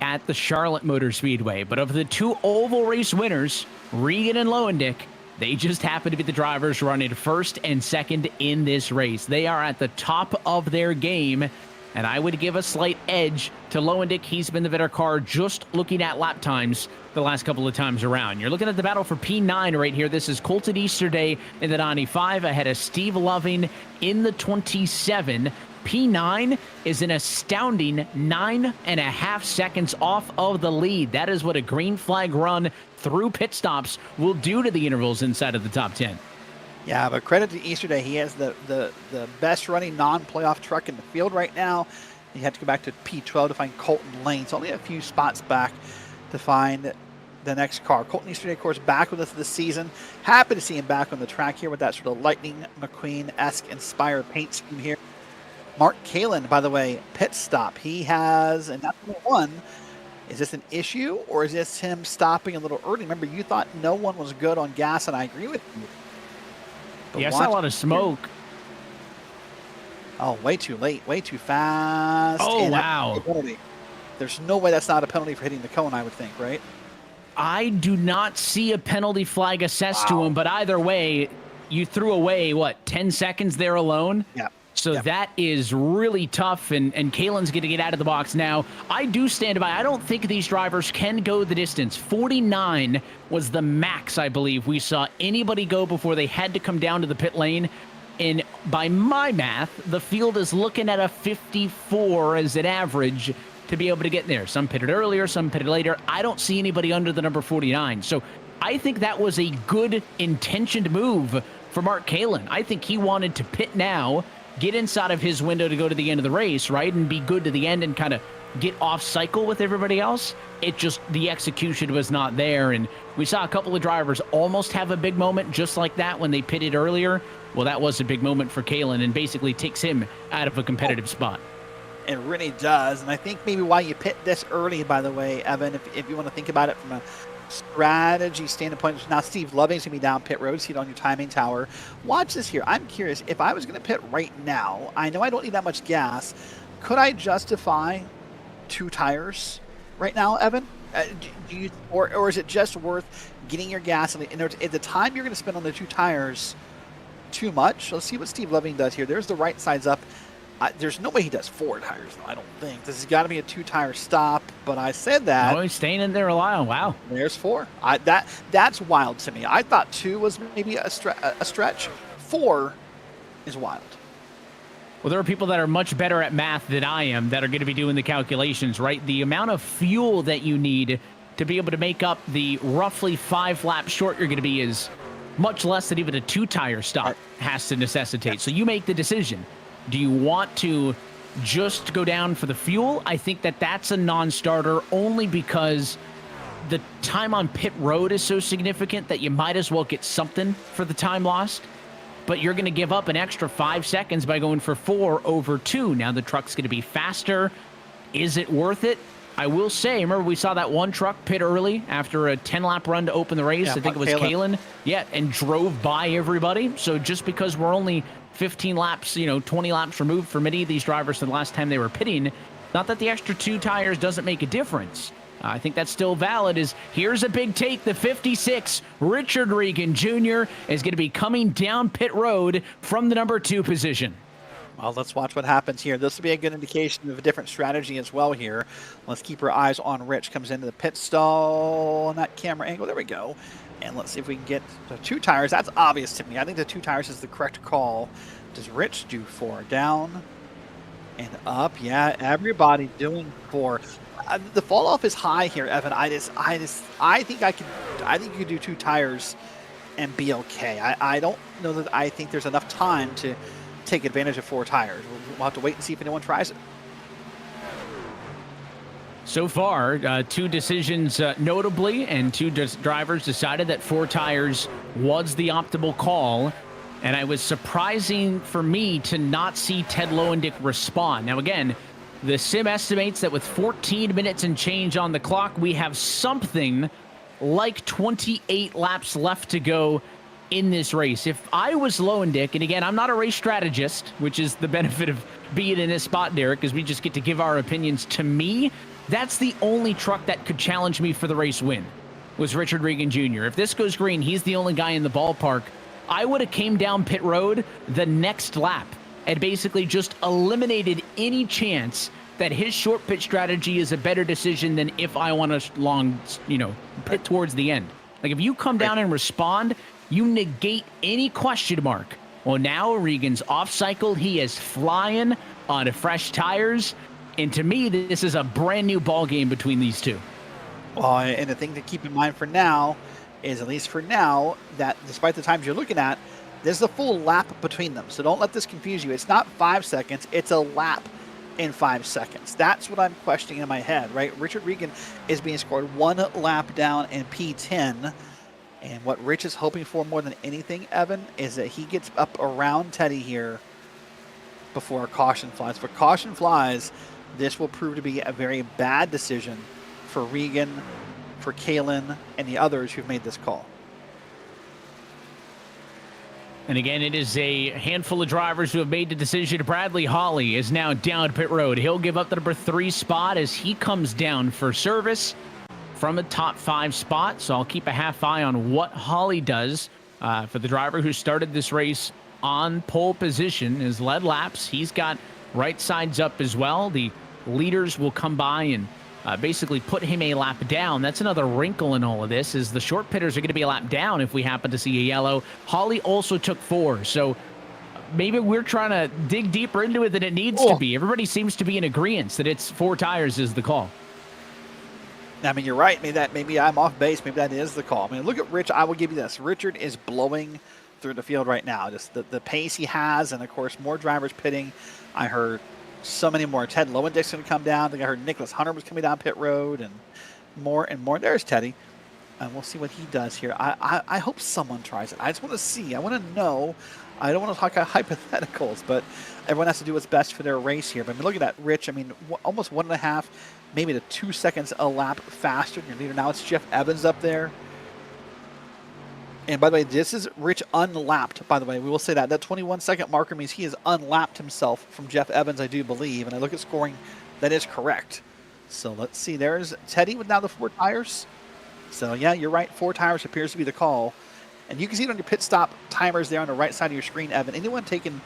at the Charlotte Motor Speedway. But of the 2 oval race winners, Regan and Lowendick, they just happen to be the drivers running first and second in this race. They are at the top of their game, and I would give a slight edge to Lowendick. He's been the better car just looking at lap times the last couple of times around. You're looking at the battle for P9 right here. This is Colton Easterday in the 95 ahead of Steve Loving in the 27. P9 is an astounding 9.5 seconds off of the lead. That is what a green flag run through pit stops will do to the intervals inside of the top 10. Yeah, but credit to Easterday. He has the best running non-playoff truck in the field right now. He had to go back to P12 to find Colton Lane. So only a few spots back to find the next car. Colton Easterday, of course, back with us this season. Happy to see him back on the track here with that sort of Lightning McQueen-esque inspired paint scheme here. Mark Kalin, by the way, pit stop. He has, and that's one. Is this an issue, or is this him stopping a little early? Remember, you thought no one was good on gas, and I agree with you. But yeah, I saw a lot of smoke. Oh, way too late, way too fast. Oh, and wow. There's no way that's not a penalty for hitting the cone, I would think, right? I do not see a penalty flag assessed to him, but either way, you threw away, 10 seconds there alone? Yeah. So that is really tough, and Kalen's going to get out of the box now. I do stand by. I don't think these drivers can go the distance. 49 was the max, I believe, we saw anybody go before they had to come down to the pit lane. And by my math, the field is looking at a 54 as an average to be able to get there. Some pitted earlier, some pitted later. I don't see anybody under the number 49. So I think that was a good intentioned move for Mark Kalen. I think he wanted to pit now, get inside of his window to go to the end of the race, right, and be good to the end and kind of get off cycle with everybody else. It just, the execution was not there, and we saw a couple of drivers almost have a big moment just like that when they pitted earlier. Well, that was a big moment for Kalen and basically takes him out of a competitive spot. It really does, and I think maybe why you pit this early, by the way, Evan, if you want to think about it from a strategy standpoint. Now Steve Loving's going to be down pit road, seat on your timing tower. Watch this here. I'm curious, if I was going to pit right now, I know I don't need that much gas. Could I justify 2 tires right now, Evan? Do you, or is it just worth getting your gas and the time you're going to spend on the 2 tires too much? Let's see what Steve Loving does here. There's the right sides up. There's no way he does 4 tires, though, I don't think. This has got to be a 2-tire stop, but I said that. Oh, he's staying in there a while. Wow. There's 4. That's wild to me. I thought 2 was maybe a stretch. 4 is wild. Well, there are people that are much better at math than I am that are going to be doing the calculations, right? The amount of fuel that you need to be able to make up the roughly 5 laps short you're going to be is much less than even a 2-tire stop has to necessitate. So you make the decision. Do you want to just go down for the fuel? I think that that's a non-starter only because the time on pit road is so significant that you might as well get something for the time lost. But you're going to give up an extra 5 seconds by going for 4 over 2. Now the truck's going to be faster. Is it worth it? I will say, remember we saw that one truck pit early after a 10-lap run to open the race. I think it was Kalen. Yeah, and drove by everybody. So just because we're only 15 laps, 20 laps removed from any of these drivers from the last time they were pitting, not that the extra 2 tires doesn't make a difference. I think that's still valid. Here's a big take. The 56, Richard Regan Jr. is going to be coming down pit road from the number 2 position. Well, let's watch what happens here. This will be a good indication of a different strategy as well here. Let's keep our eyes on Rich. Comes into the pit stall on that camera angle. There we go. And let's see if we can get the 2 tires. That's obvious to me. I think the 2 tires is the correct call. Does Rich do 4? Down and up. Yeah, everybody doing 4. The fall off is high here, Evan. I think you could do 2 tires and be okay. I don't know that I think there's enough time to take advantage of 4 tires. We'll have to wait and see if anyone tries it. So far, 2 decisions notably, and 2 drivers decided that 4 tires was the optimal call. And it was surprising for me to not see Ted Lowendick respond. Now, again, the sim estimates that with 14 minutes and change on the clock, we have something like 28 laps left to go in this race. If I was Lowendick, and again, I'm not a race strategist, which is the benefit of being in this spot, Derrick, because we just get to give our opinions. To me, that's the only truck that could challenge me for the race win, was Richard Regan Jr. If this goes green, he's the only guy in the ballpark. I would have came down pit road the next lap and basically just eliminated any chance that his short pit strategy is a better decision than if I want to long, pit towards the end. Like if you come down and respond, you negate any question mark. Well, now Regan's off cycle. He is flying on fresh tires. And to me, this is a brand new ball game between these 2. Well, and the thing to keep in mind for now is, at least for now, that despite the times you're looking at, there's a full lap between them. So don't let this confuse you. It's not 5 seconds. It's a lap in 5 seconds. That's what I'm questioning in my head, right? Richard Regan is being scored 1 lap down in P10. And what Rich is hoping for more than anything, Evan, is that he gets up around Teddy here before a caution flies. If a caution flies, this will prove to be a very bad decision for Regan, for Kalen, and the others who've made this call. And again, it is a handful of drivers who have made the decision. Bradley Hawley is now down pit road. He'll give up the number 3 spot as he comes down for service from a top 5 spot. So I'll keep a half eye on what Hawley does for the driver who started this race on pole position, his lead laps. He's got right sides up as well. The leaders will come by and basically put him a lap down. That's another wrinkle in all of this, is the short pitters are going to be a lap down if we happen to see a yellow. Holly also took 4, so maybe we're trying to dig deeper into it than it needs to be. Everybody seems to be in agreement that it's 4 tires is the call. I mean, you're right. Maybe I'm off base. Maybe that is the call. I mean, look at Rich. I will give you this. Richard is blowing through the field right now. Just the pace he has, and of course, more drivers pitting. I heard so many more. Ted Lowendick's going to come down. I think I heard Nicholas Hunter was coming down pit road, and more and more. There's Teddy. And we'll see what he does here. I hope someone tries it. I just want to see. I want to know. I don't want to talk about hypotheticals, but everyone has to do what's best for their race here. But I mean, look at that, Rich. I mean, almost 1.5, maybe to 2 seconds a lap faster than your leader. Now it's Jeff Evans up there. And by the way, this is Rich unlapped, by the way. We will say that. That 21-second marker means he has unlapped himself from Jeff Evans, I do believe. And I look at scoring, that is correct. So let's see. There's Teddy with now the 4 tires. So, yeah, you're right. 4 tires appears to be the call. And you can see it on your pit stop timers there on the right side of your screen, Evan. Anyone taking,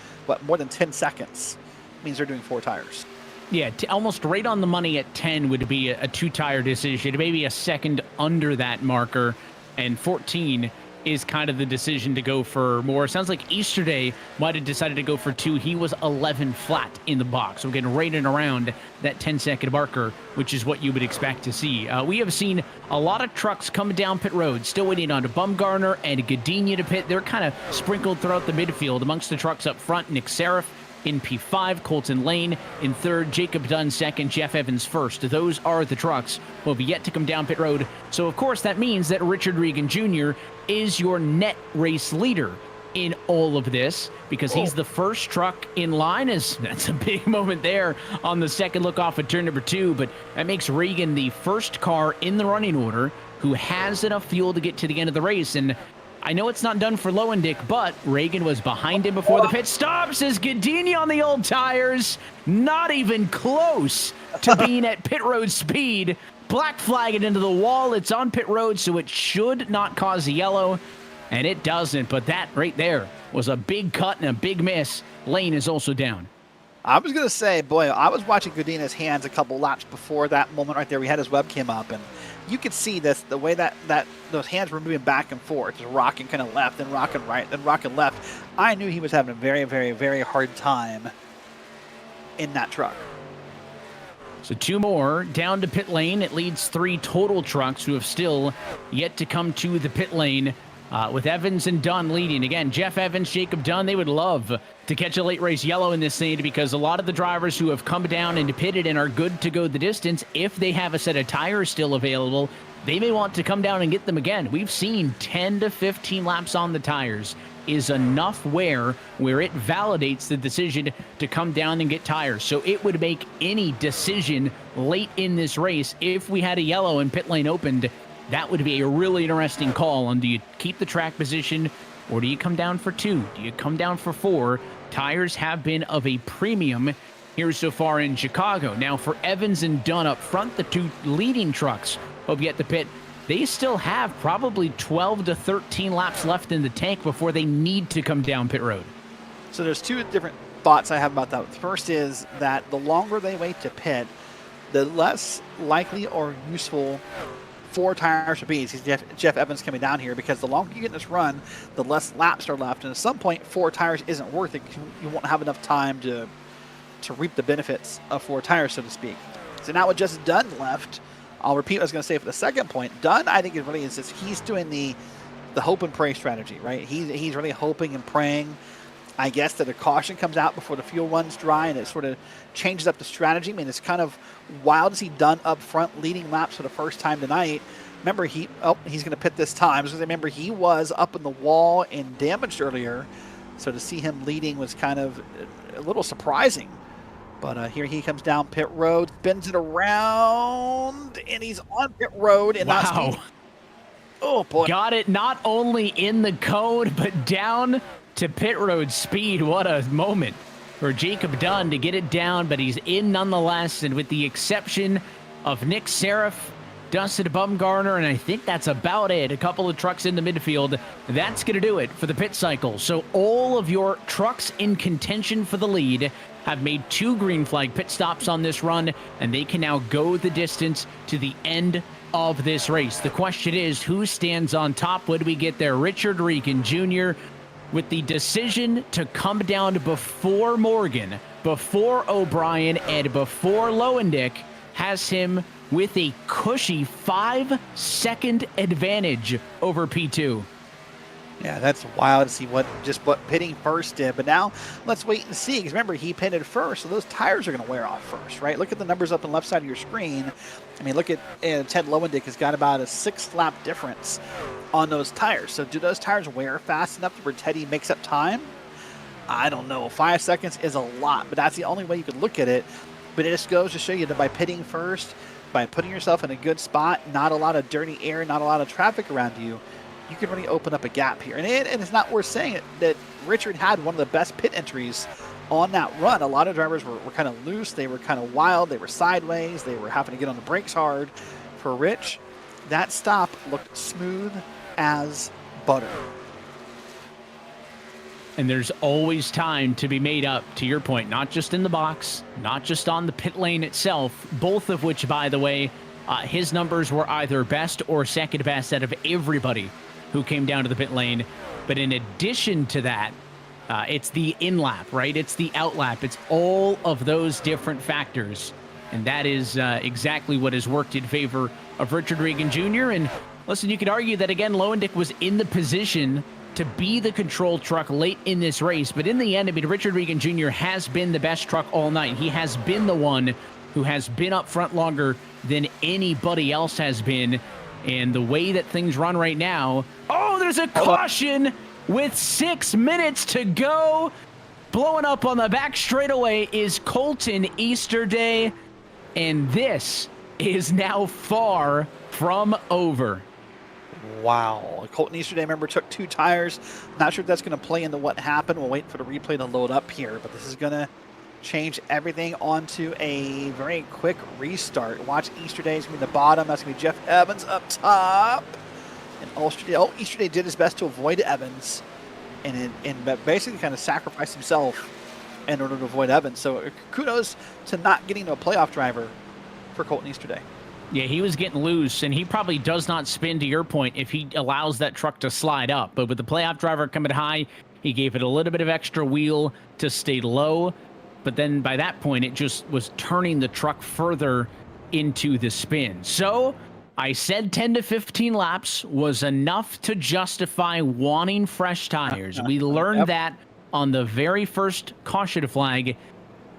more than 10 seconds means they're doing 4 tires. Yeah, almost right on the money at 10 would be a 2-tire decision. Maybe a second under that marker. And 14 is kind of the decision to go for more. Sounds like Easterday might have decided to go for 2. He was 11 flat in the box. So we're getting right and around that 10-second marker, which is what you would expect to see. We have seen a lot of trucks coming down pit road, still waiting on Bumgarner and Gdynia to pit. They're kind of sprinkled throughout the midfield. Amongst the trucks up front, Nick Seraph in P5, Colton Lane in 3rd, Jacob Dunn 2nd, Jeff Evans 1st. Those are the trucks who have yet to come down pit road. So, of course, that means that Richard Regan Jr. is your net race leader in all of this, because he's the first truck in line. That's a big moment there on the second look off of turn number 2, but that makes Regan the first car in the running order who has enough fuel to get to the end of the race. And I know it's not done for Lowendick, but Reagan was behind him before the pit stop. Says Gdynia on the old tires. Not even close to being at pit road speed. Black flag it into the wall. It's on pit road, so it should not cause a yellow, and it doesn't. But that right there was a big cut and a big miss. Lane is also down. I was going to say, boy, I was watching Gdynia's hands a couple laps before that moment right there. We had his webcam up, and you could see this, the way that those hands were moving back and forth, just rocking kind of left, then rocking right, then rocking left. I knew he was having a very, very, very hard time in that truck. So 2 more down to pit lane. It leads 3 total trucks who have still yet to come to the pit lane, with Evans and Dunn leading. Again, Jeff Evans, Jacob Dunn, they would love to catch a late race yellow in this thing, because a lot of the drivers who have come down and pitted and are good to go the distance, if they have a set of tires still available, they may want to come down and get them again. We've seen 10 to 15 laps on the tires is enough where it validates the decision to come down and get tires. So it would make any decision late in this race, if we had a yellow and pit lane opened, that would be a really interesting call on, do you keep the track position or do you come down for 2? Do you come down for 4? Tires have been of a premium here so far in Chicago. Now for Evans and Dunn up front, the 2 leading trucks hope you get the pit. They still have probably 12 to 13 laps left in the tank before they need to come down pit road. So there's 2 different thoughts I have about that. The first is that the longer they wait to pit, the less likely or useful 4 tires to be. Jeff Evans coming down here, because the longer you get in this run, the less laps are left. And at some point, 4 tires isn't worth it. You won't have enough time to reap the benefits of 4 tires, so to speak. So now with just Dunn left, I'll repeat what I was going to say for the second point. Dunn, I think, he's doing the hope and pray strategy, right? He's really hoping and praying, I guess, that a caution comes out before the fuel runs dry, and it sort of changes up the strategy. I mean, it's kind of wild to see Dunn up front leading laps for the first time tonight. Remember, he's going to pit this time. So remember, he was up in the wall and damaged earlier. So to see him leading was kind of a little surprising. But here he comes down pit road, spins it around, and he's on pit road. And wow. Oh, boy. Got it not only in the cone, but down to pit road speed. What a moment for Jacob Dunn to get it down, but he's in nonetheless. And with the exception of Nick Seraph Dustin Bumgarner, and I think that's about it. A couple of trucks in the midfield. That's going to do it for the pit cycle. So all of your trucks in contention for the lead have made 2 green flag pit stops on this run, and they can now go the distance to the end of this race. The question is, who stands on top? What do we get there? Richard Regan Jr. with the decision to come down before Morgan, before O'Brien, and before Lowendick, has him with a cushy 5-second advantage over P2. Yeah, that's wild to see what pitting first did. But now let's wait and see. Because remember, he pitted first, so those tires are going to wear off first, right? Look at the numbers up on the left side of your screen. I mean, look at Ted Lowendick has got about a 6-lap difference on those tires. So do those tires wear fast enough where Teddy makes up time? I don't know. 5 seconds is a lot, but that's the only way you could look at it. But it just goes to show you that by pitting first, by putting yourself in a good spot, not a lot of dirty air, not a lot of traffic around you, you can really open up a gap here. And it's not worth saying it that Richard had one of the best pit entries on that run. A lot of drivers were kind of loose. They were kind of wild. They were sideways. They were having to get on the brakes hard. For Rich, that stop looked smooth as butter. And there's always time to be made up, to your point, not just in the box, not just on the pit lane itself, both of which, by the way, his numbers were either best or second best out of everybody who came down to the pit lane. But in addition to that, it's the in-lap, right? It's the out-lap. It's all of those different factors. And that is exactly what has worked in favor of Richard Regan Jr. And listen, you could argue that, again, Lowendick was in the position to be the control truck late in this race. But in the end, I mean, Richard Regan Jr. has been the best truck all night. He has been the one who has been up front longer than anybody else has been. And the way that things run right now, oh, there's a caution with 6 minutes to go. Blowing up on the back straightaway is Colton Easterday. And this is now far from over. Wow. Colton Easterday, remember, took 2 tires. Not sure if that's going to play into what happened. We'll wait for the replay to load up here. But this is going to change everything onto a very quick restart. Watch Easterday's going to be the bottom. That's going to be Jeff Evans up top. And Easterday did his best to avoid Evans and basically kind of sacrificed himself in order to avoid Evans. So kudos to not getting to a playoff driver for Colton Easterday. Yeah, he was getting loose, and he probably does not spin, to your point, if he allows that truck to slide up. But with the playoff driver coming high, he gave it a little bit of extra wheel to stay low. But then by that point, it just was turning the truck further into the spin. So I said 10 to 15 laps was enough to justify wanting fresh tires. We learned that on the very first caution flag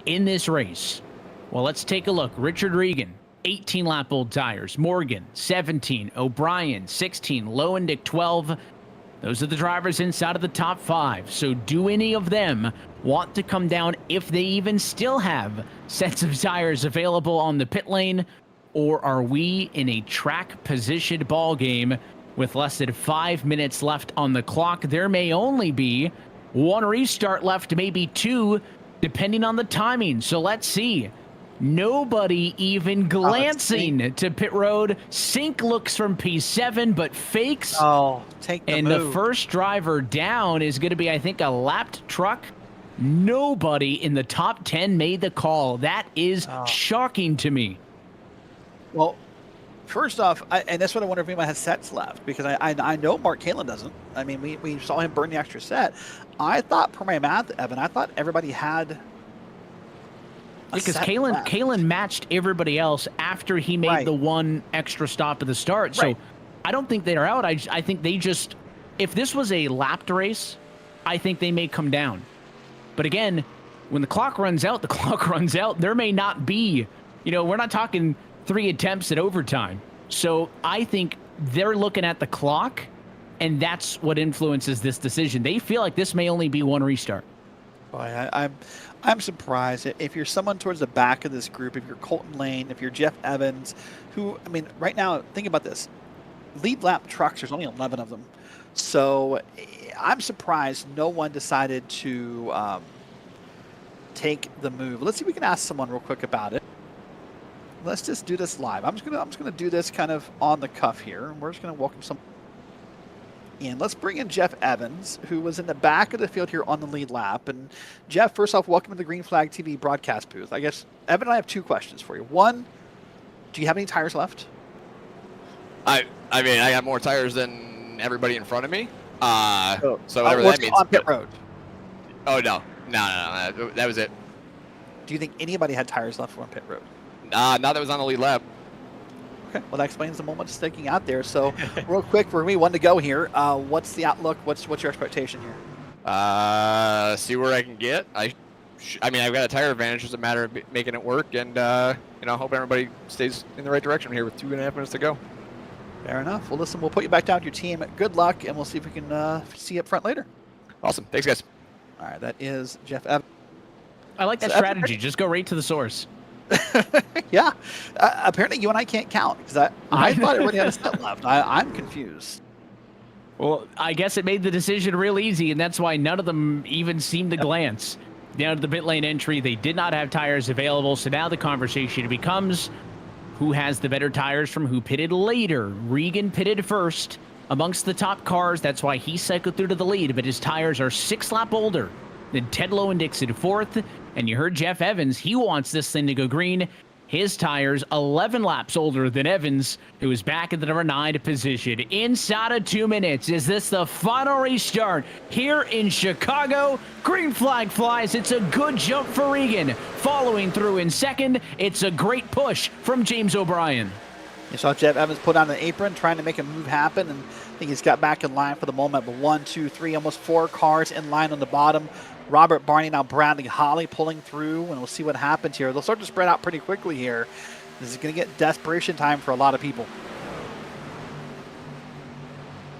in this race. Well, let's take a look. Richard Regan, 18-lap old tires. Morgan, 17. O'Brien, 16. Lowendick, 12. Those are the drivers inside of the top 5. So do any of them want to come down if they even still have sets of tires available on the pit lane? Or are we in a track-positioned ball game with less than 5 minutes left on the clock? There may only be 1 restart left, maybe 2, depending on the timing. So let's see. Nobody even glancing to pit road. Sink looks from P7, but fakes. Take the and move. The first driver down is going to be, I think, a lapped truck. Nobody in the top 10 made the call. That is shocking to me. Well, first off, and that's what I wonder if anybody has sets left, because I know Mark Kalin doesn't. I mean, we saw him burn the extra set. I thought, per my math, Evan, I thought everybody had because Kalin matched everybody else after he made the 1 extra stop at the start. So I don't think they're out. I think they just, if this was a lapped race, I think they may come down. But again, when the clock runs out, the clock runs out. There may not be, we're not talking 3 attempts at overtime. So I think they're looking at the clock, and that's what influences this decision. They feel like this may only be 1 restart. Boy, I'm surprised. If you're someone towards the back of this group, if you're Colton Lane, if you're Jeff Evans, who, I mean, right now, think about this. Lead lap trucks, there's only 11 of them. So I'm surprised no one decided to take the move. Let's see if we can ask someone real quick about it. let's just do this live. I'm just gonna do this kind of on the cuff here, and we're just gonna welcome some. And let's bring in Jeff Evans, who was in the back of the field here on the lead lap. And Jeff, first off, welcome to the Green Flag TV broadcast booth. I guess, Evan, I have two questions for you. One, do you have any tires left? I mean, I got more tires than everybody in front of me. So whatever that means. On pit road. Oh, no, that was it. Do you think anybody had tires left on pit road? Not that was on the lead lap. Okay, well, that explains the moment sticking out there. So, real quick, for me, one to go here. What's the outlook? What's your expectation here? See where I can get. I mean, I've got a tire advantage. It's a matter of making it work, and hope everybody stays in the right direction here with 2.5 minutes to go. Fair enough. Well, listen, we'll put you back down with your team. Good luck, and we'll see if we can see you up front later. Awesome. Thanks, guys. All right, that is Jeff Evans. I like that strategy. Just go right to the source. Yeah. Apparently, you and I can't count because I thought it already had a step left. I'm confused. Well, I guess it made the decision real easy, and that's why none of them even seemed to glance. Down to the pit lane entry, they did not have tires available, so now the conversation becomes who has the better tires from who pitted later. Regan pitted first amongst the top cars. That's why he cycled through to the lead, but his tires are 6 laps older than Ted Lowendick's in fourth. And you heard Jeff Evans. He wants this thing to go green. His tires 11 laps older than Evans, who is back in the number 9 position. Inside of 2 minutes, is this the final restart here in Chicago? Green flag flies. It's a good jump for Regan. Following through in second, it's a great push from James O'Brien. You saw Jeff Evans put on an apron, trying to make a move happen, and I think he's got back in line for the moment. But 1, 2, 3, almost 4 cars in line on the bottom. Robert Barney, now Bradley Holly pulling through, and we'll see what happens here. They'll start to spread out pretty quickly here. This is going to get desperation time for a lot of people.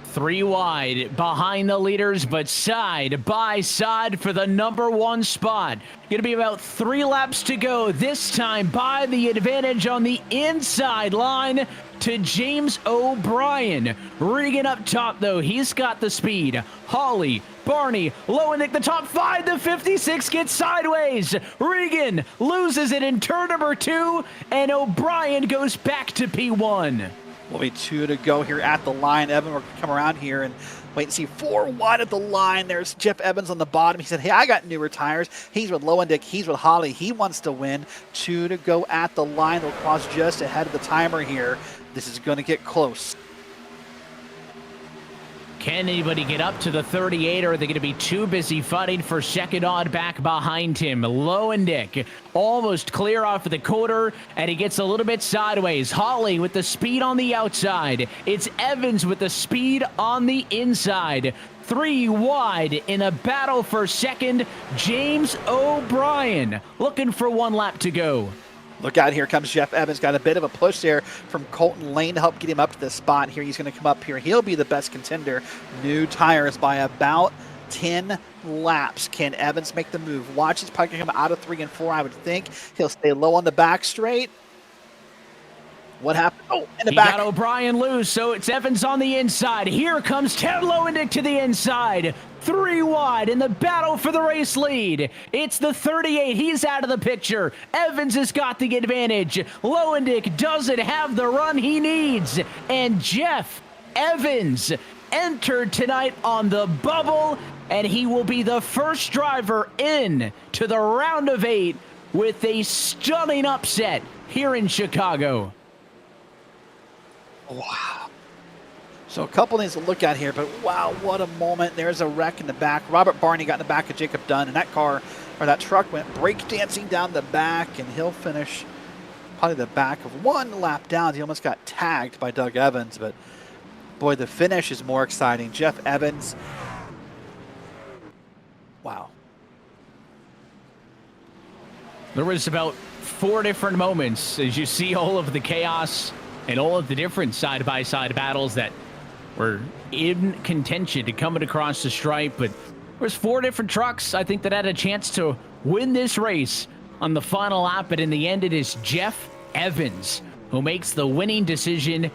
3 wide behind the leaders, but side by side for the number 1 spot. Going to be about 3 laps to go. This time by the advantage on the inside line to James O'Brien. Regan up top, though. He's got the speed. Holly, Barney, Lowendick, the top 5. The 56 gets sideways. Regan loses it in turn number 2, and O'Brien goes back to P1. Will be 2 to go here at the line. Evan will come around here and wait and see 4 wide at the line. There's Jeff Evans on the bottom. He said, hey, I got newer tires. He's with Lowendick. He's with Holly. He wants to win. 2 to go at the line. They'll cross just ahead of the timer here. This is going to get close. Can anybody get up to the 38, or are they going to be too busy fighting for second odd back behind him? Lowendick almost clear off of the quarter, and he gets a little bit sideways. Holly with the speed on the outside. It's Evans with the speed on the inside. 3 wide in a battle for second. James O'Brien looking for 1 lap to go. Look out, here comes Jeff Evans. Got a bit of a push there from Colton Lane to help get him up to the spot here. He's going to come up here. He'll be the best contender. New tires by about 10 laps. Can Evans make the move? Watch, he's probably going to come out of 3 and 4, I would think. He'll stay low on the back straight. What happened? Oh, in the back. He got O'Brien loose, so it's Evans on the inside. Here comes Ted Lowendick to the inside. 3 wide in the battle for the race lead. It's the 38. He's out of the picture. Evans has got the advantage. Lowendick doesn't have the run he needs. And Jeff Evans entered tonight on the bubble, and he will be the first driver in to the round of 8 with a stunning upset here in Chicago. Wow. So a couple things to look at here, but wow, what a moment. There's a wreck in the back. Robert Barney got in the back of Jacob Dunn, and that car, or that truck, went breakdancing down the back, and he'll finish probably the back of 1 lap down. He almost got tagged by Doug Evans, but boy, the finish is more exciting. Jeff Evans. Wow. There was about 4 different moments as you see all of the chaos and all of the different side-by-side battles that were in contention to coming across the stripe. But there was 4 different trucks, I think, that had a chance to win this race on the final lap. But in the end, it is Jeff Evans who makes the winning decision.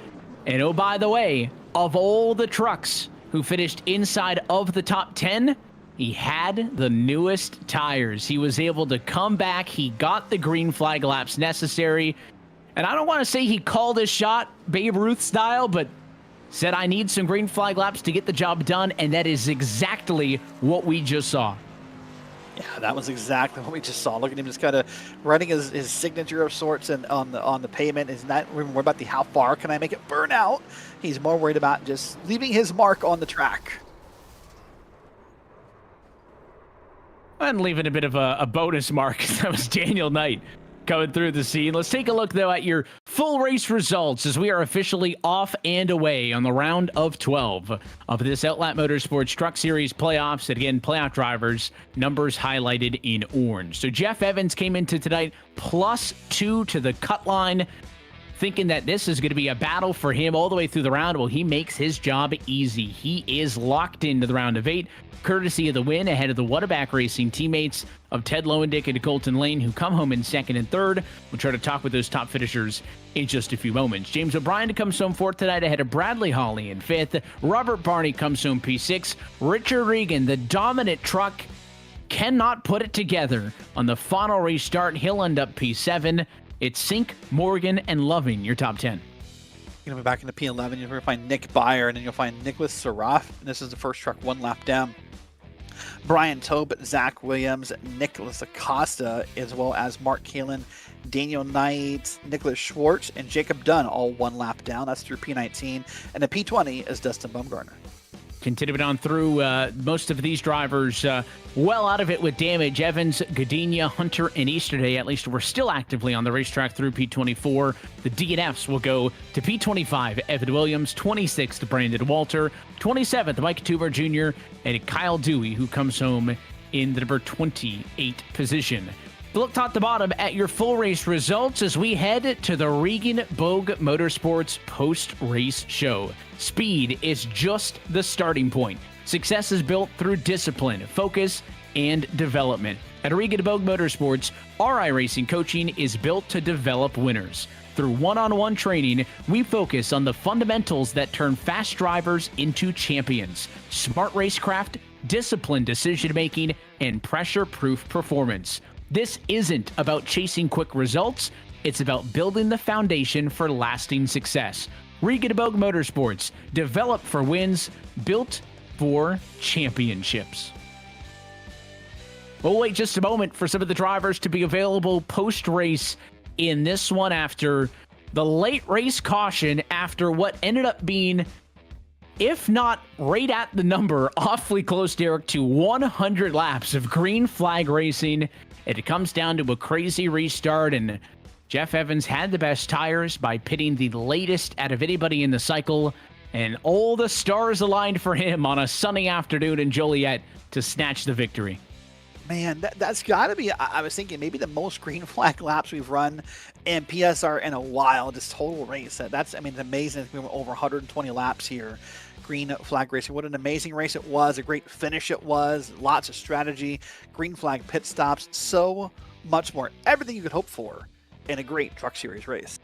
And oh, by the way, of all the trucks who finished inside of the top 10, he had the newest tires. He was able to come back. He got the green flag laps necessary. And I don't want to say he called his shot Babe Ruth style, but said, I need some green flag laps to get the job done, and that is exactly what we just saw. Yeah, that was exactly what we just saw. Look at him just kind of running his signature of sorts and on the pavement. He's not worried about the how far can I make it burn out. He's more worried about just leaving his mark on the track. And leaving a bit of a bonus mark. That was Daniel Knight coming through the scene. Let's take a look, though, at your full race results as we are officially off and away on the round of 12 of this Outlap Motorsports Truck Series playoffs. And again, playoff drivers, numbers highlighted in orange. So Jeff Evans came into tonight +2 to the cut line, thinking that this is going to be a battle for him all the way through the round. Well, he makes his job easy. He is locked into the round of 8. Courtesy of the win ahead of the Whataback Racing teammates of Ted Lowendick and Colton Lane, who come home in 2nd and 3rd. We'll try to talk with those top finishers in just a few moments. James O'Brien comes home 4th tonight ahead of Bradley Hawley in 5th. Robert Barney comes home P6. Richard Regan, the dominant truck, cannot put it together on the final restart. He'll end up P7. It's Sink, Morgan, and Loving, your top 10. You're going to be back in the P11. You're going to find Nick Byer, and then you'll find Nicholas Saraf. And this is the first truck 1 lap down. Brian Tobe, Zach Williams, Nicholas Acosta, as well as Mark Kalin, Daniel Knight, Nicholas Schwartz, and Jacob Dunn, all 1 lap down. That's through P19. And the P20 is Dustin Bumgarner. Continuing on through most of these drivers well out of it with damage. Evans, Gardenia, Hunter, and Easterday, at least, we're still actively on the racetrack through P24. The DNFs will go to P25, Evan Williams, 26th, Brandon Walter, 27th, Mike Tuber Jr., and Kyle Dewey, who comes home in the number 28 position. Look top to bottom at your full race results as we head to the Regan Bogue Motorsports post-race show. Speed is just the starting point. Success is built through discipline, focus, and development. At Regan Bogue Motorsports, RI Racing coaching is built to develop winners. Through one-on-one training, we focus on the fundamentals that turn fast drivers into champions. Smart racecraft, disciplined decision-making, and pressure-proof performance. This isn't about chasing quick results. It's about building the foundation for lasting success. Regan Bogue Motorsports, developed for wins, built for championships. We'll wait just a moment for some of the drivers to be available post-race in this one after the late race caution after what ended up being, if not right at the number, awfully close, Derrick, to 100 laps of green flag racing. It comes down to a crazy restart, and Jeff Evans had the best tires by pitting the latest out of anybody in the cycle, and all the stars aligned for him on a sunny afternoon in Joliet to snatch the victory. Man, that's got to be, I was thinking, maybe the most green flag laps we've run in PSR in a while, this total race. That's, I mean, it's amazing. We went over 120 laps here. Green flag racing. What an amazing race it was. A great finish it was. Lots of strategy. Green flag pit stops. So much more. Everything you could hope for in a great Truck Series race.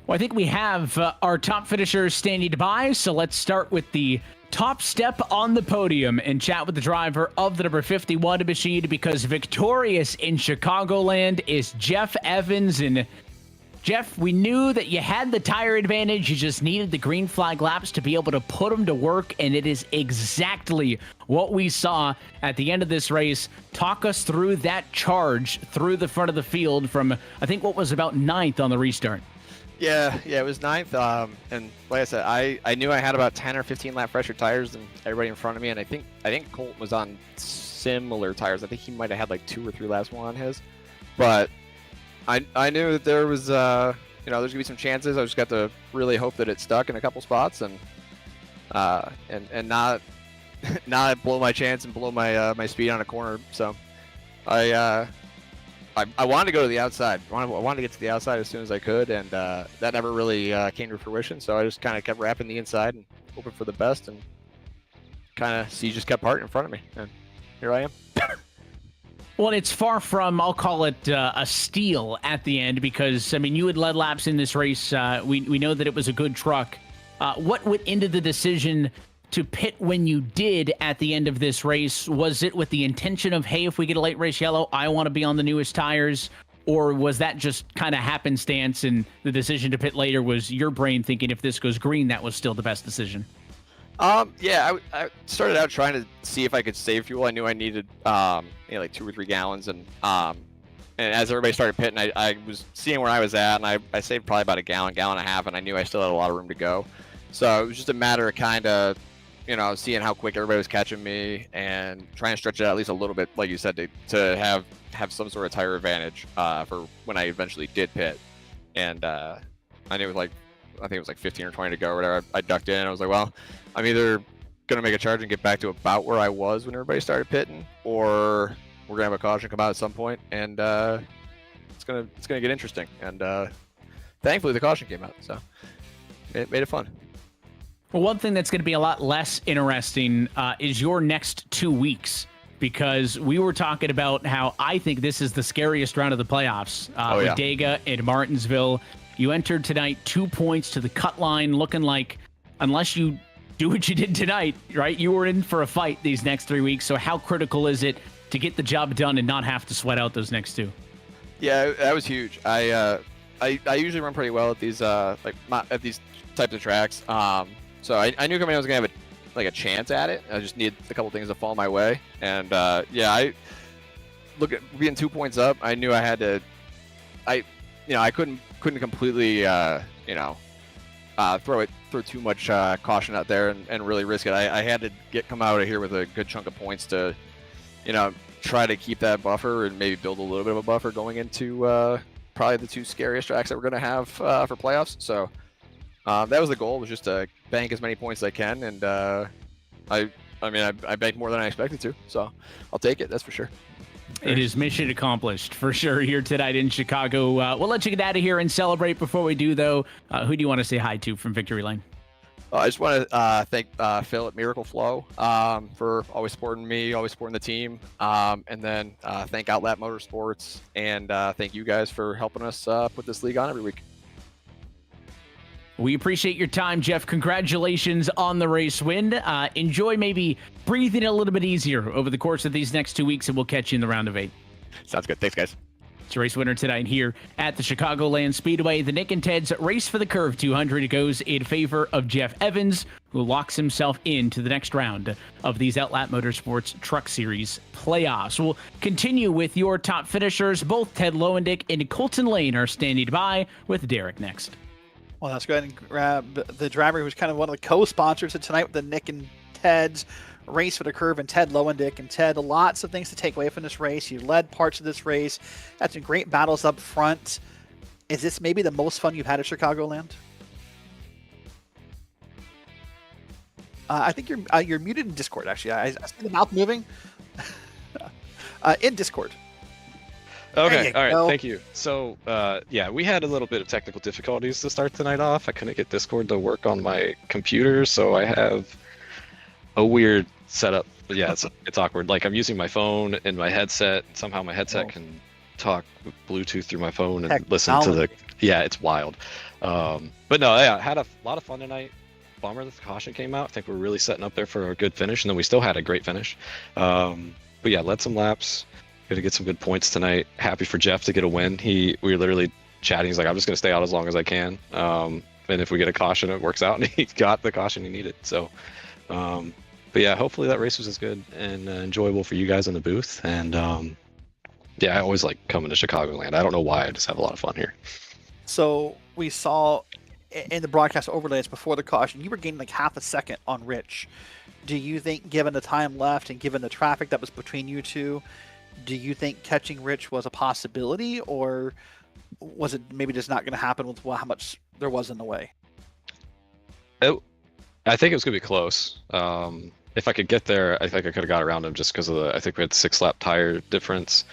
Well, I think we have our top finishers standing by, so let's start with the top step on the podium and chat with the driver of the number 51 machine, because victorious in Chicagoland is Jeff Evans. And Jeff, we knew that you had the tire advantage. You just needed the green flag laps to be able to put them to work, and it is exactly what we saw at the end of this race. Talk us through that charge through the front of the field from, I think, what was about 9th on the restart. Yeah, it was 9th. And like I said, I knew I had about 10 or 15 lap fresher tires than everybody in front of me, and I think Colton was on similar tires. I think he might have had like 2 or 3 laps more on his, but I knew that there was, there's gonna be some chances. I just got to really hope that it stuck in a couple spots and not blow my chance and blow my speed on a corner. So I wanted to go to the outside. I wanted to get to the outside as soon as I could, and that never really came to fruition. So I just kind of kept wrapping the inside and hoping for the best, and kind of just kept parting in front of me, and here I am. Well, it's far from, I'll call it a steal at the end, because, I mean, you had led laps in this race. We know that it was a good truck. What went into the decision to pit when you did at the end of this race? Was it with the intention of, hey, if we get a late race yellow, I want to be on the newest tires? or was that just kind of happenstance and the decision to pit later was your brain thinking if this goes green, that was still the best decision? Yeah, I started out trying to see if I could save fuel. I knew I needed, like 2 or 3 gallons, and as everybody started pitting, I was seeing where I was at, and I saved probably about a gallon and a half, and I knew I still had a lot of room to go. So it was just a matter of kind of, seeing how quick everybody was catching me and trying to stretch it out at least a little bit, like you said, to have some sort of tire advantage for when I eventually did pit. And I knew it was I think it was 15 or 20 to go or whatever. I ducked in, and I was like, well, I'm either going to make a charge and get back to about where I was when everybody started pitting, or we're going to have a caution come out at some point, and it's going to get interesting. And thankfully the caution came out, so it made it fun. Well, one thing that's going to be a lot less interesting is your next 2 weeks, because we were talking about how I think this is the scariest round of the playoffs. With Dega and Martinsville. You entered tonight 2 points to the cut line, looking like, unless you do what you did tonight, right, you were in for a fight these next 3 weeks. So how critical is it to get the job done and not have to sweat out those next 2? Yeah, that was huge. I usually run pretty well at these at these types of tracks. So I knew coming in I was gonna have a chance at it. I just need a couple things to fall my way. And I look at being 2 points up. I knew I had to. I couldn't completely throw too much caution out there and really risk it. I had to come out of here with a good chunk of points to, try to keep that buffer and maybe build a little bit of a buffer going into probably the 2 scariest tracks that we're going to have for playoffs. So that was the goal, was just to bank as many points as I can. And I banked more than I expected to. So I'll take it. That's for sure. It is mission accomplished for sure here tonight in Chicago. We'll let you get out of here and celebrate. Before we do, though, who do you want to say hi to from Victory Lane? I just want to thank Phil at Miracle Flow for always supporting me, always supporting the team. And then thank Outlap Motorsports, and thank you guys for helping us put this league on every week. We appreciate your time, Jeff. Congratulations on the race win. Enjoy maybe breathing a little bit easier over the course of these next 2 weeks, and we'll catch you in the round of 8. Sounds good. Thanks, guys. It's a race winner tonight here at the Chicagoland Speedway. The Nick and Ted's Race for the Curve 200 goes in favor of Jeff Evans, who locks himself into the next round of these Outlap Motorsports Truck Series playoffs. We'll continue with your top finishers. Both Ted Lowendick and Colton Lane are standing by with Derrick next. Well, let's go ahead and grab the driver who's kind of one of the co-sponsors of tonight with the Nick and Ted's Race for the Curve, and Ted Lowendick. And Ted, lots of things to take away from this race. You led parts of this race, had some great battles up front. Is this maybe the most fun you've had at Chicagoland? I think you're muted in Discord, actually. I see the mouth moving. In Discord. Okay, all right, thank you. So, we had a little bit of technical difficulties to start the night off. I couldn't get Discord to work on my computer, so I have a weird setup. But yeah, it's awkward. Like, I'm using my phone and my headset. Somehow my headset can talk with Bluetooth through my phone and listen to the... Yeah, it's wild. But no, yeah, I had a lot of fun tonight. Bummer that the caution came out. I think we're really setting up there for a good finish, and then we still had a great finish. But yeah, led some laps. Gonna get some good points tonight. Happy for Jeff to get a win. We were literally chatting. He's like, I'm just gonna stay out as long as I can. And if we get a caution, it works out. And he got the caution he needed. So, but yeah, hopefully that race was as good and enjoyable for you guys in the booth. And yeah, I always like coming to Chicagoland. I don't know why. I just have a lot of fun here. So we saw in the broadcast overlays before the caution, you were gaining like half a second on Rich. Do you think, given the time left and given the traffic that was between you two, do you think catching Rich was a possibility, or was it maybe just not going to happen with how much there was in the way? I think it was going to be close. If I could get there, I think I could have got around him just because of I think we had 6-lap tire difference.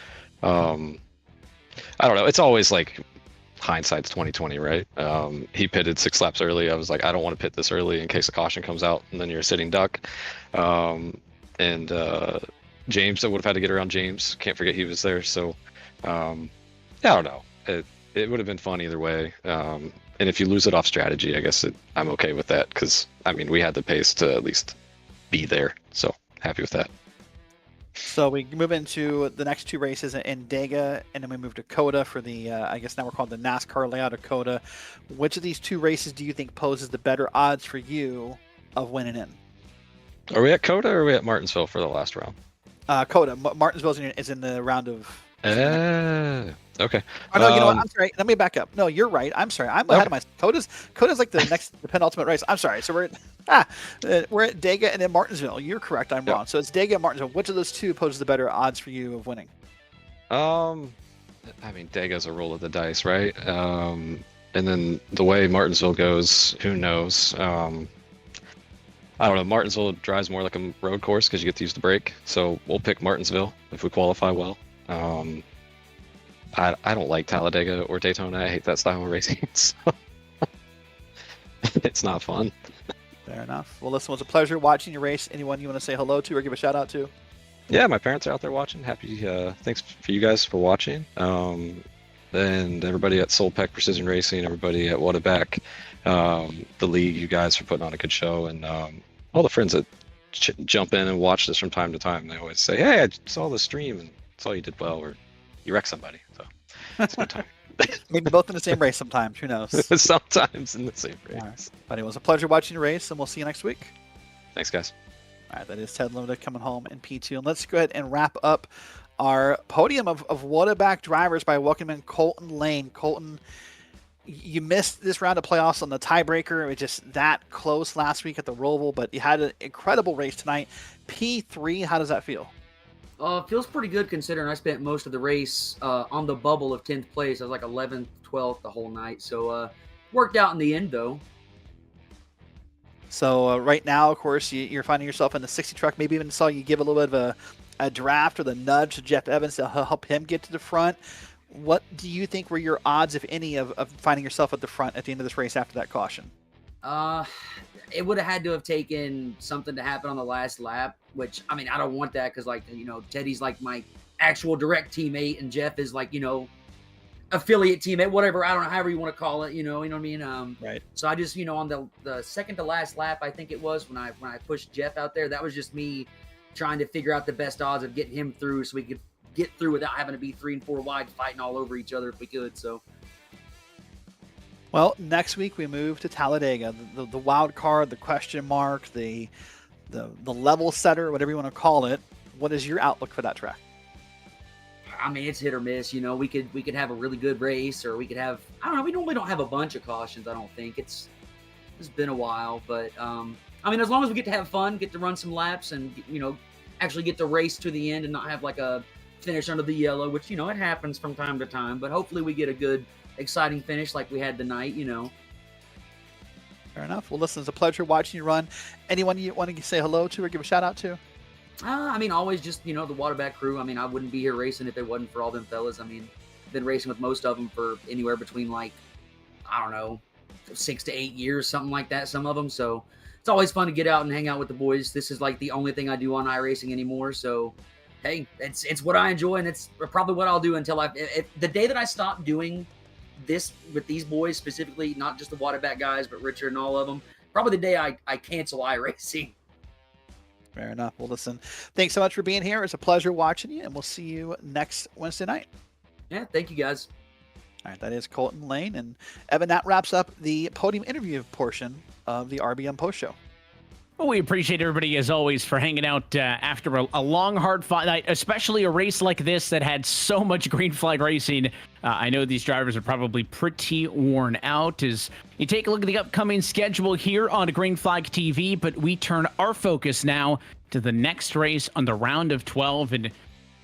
I don't know. It's always like hindsight's 20/20, right? He pitted 6 laps early. I was like, I don't want to pit this early in case the caution comes out, and then you're a sitting duck. James, I would have had to get around James. Can't forget he was there. So, I don't know. It would have been fun either way. And if you lose it off strategy, I guess I'm okay with that because, I mean, we had the pace to at least be there. So, happy with that. So we move into the next two races in Dega, and then we move to Coda for the, I guess now we're called the NASCAR layout of Coda. Which of these two races do you think poses the better odds for you of winning in? Are we at Coda or are we at Martinsville for the last round? Coda. Martinsville is in the round of... Okay. Oh, no, you know what? I'm sorry. Let me back up. No, you're right. I'm sorry. I'm ahead of myself. Coda's like the penultimate race. I'm sorry. So we're at Dega and then Martinsville. You're correct. I'm wrong. So it's Dega and Martinsville. Which of those two poses the better odds for you of winning? I mean, Dega's a roll of the dice, right? And then the way Martinsville goes, who knows? I don't know. Martinsville drives more like a road course because you get to use the brake. So we'll pick Martinsville if we qualify well. I don't like Talladega or Daytona. I hate that style of racing. So it's not fun. Fair enough. Well, listen, it was a pleasure watching your race. Anyone you want to say hello to or give a shout out to? Yeah, my parents are out there watching. Happy. Thanks for you guys for watching. And everybody at Soulpeck Precision Racing, everybody at Whataback, the league, you guys for putting on a good show, and all the friends that jump in and watch this from time to time. They always say, "Hey, I saw the stream and saw you did well," or "You wrecked somebody." So it's a good time. Maybe both in the same race sometimes. Who knows? Sometimes in the same race. Right. But it was a pleasure watching your race, and we'll see you next week. Thanks, guys. All right, that is Ted Limited coming home in P2. And let's go ahead and wrap up our podium of Whataback drivers by welcoming Colton Lane. Colton, you missed this round of playoffs on the tiebreaker. It was just that close last week at the Roval, but you had an incredible race tonight. P3, how does that feel? Feels pretty good considering I spent most of the race on the bubble of 10th place. I was like 11th, 12th the whole night. So worked out in the end, though. So right now, of course, you're finding yourself in the 60 truck. Maybe even saw you give a little bit of a draft or the nudge to Jeff Evans to help him get to the front. What do you think were your odds, if any, of finding yourself at the front at the end of this race after that caution? It would have had to have taken something to happen on the last lap, which, I mean, I don't want that because, like, you know, Teddy's like my actual direct teammate and Jeff is like, you know, affiliate teammate, whatever, I don't know, however you want to call it, you know what I mean? Right. So I just, you know, on the second to last lap, I think it was when I pushed Jeff out there, that was just me trying to figure out the best odds of getting him through so we could get through without having to be 3 and 4 wide fighting all over each other if we could. So well, next week we move to Talladega, the wild card, the question mark, the level setter, whatever you want to call it. What is your outlook for that track? I mean, it's hit or miss. You know, we could have a really good race, or we could have, I don't know. We normally don't have a bunch of cautions. I don't think it's been a while, but I mean, as long as we get to have fun, get to run some laps, and you know, actually get to race to the end and not have like a finish under the yellow, which, you know, it happens from time to time. But hopefully, we get a good, exciting finish like we had tonight. You know. Fair enough. Well, listen, it's a pleasure watching you run. Anyone you want to say hello to or give a shout out to? I mean, always just, you know, the Whataback crew. I mean, I wouldn't be here racing if it wasn't for all them fellas. I mean, I've been racing with most of them for anywhere between, like, I don't know, 6 to 8 years, something like that, some of them. So it's always fun to get out and hang out with the boys. This is like the only thing I do on iRacing anymore. So, hey, it's what I enjoy, and it's probably what I'll do until the day that I stop doing this with these boys specifically, not just the Whataback guys, but Richard and all of them, probably the day I cancel iRacing. Fair enough. Well, listen, thanks so much for being here. It's a pleasure watching you, and we'll see you next Wednesday night. Yeah, thank you, guys. All right, that is Colton Lane. And Evan, that wraps up the podium interview portion of the RBM post show. Well, we appreciate everybody, as always, for hanging out after a long, hard fight night, especially a race like this that had so much green flag racing. I know these drivers are probably pretty worn out as you take a look at the upcoming schedule here on Green Flag TV, but we turn our focus now to the next race on the round of 12. And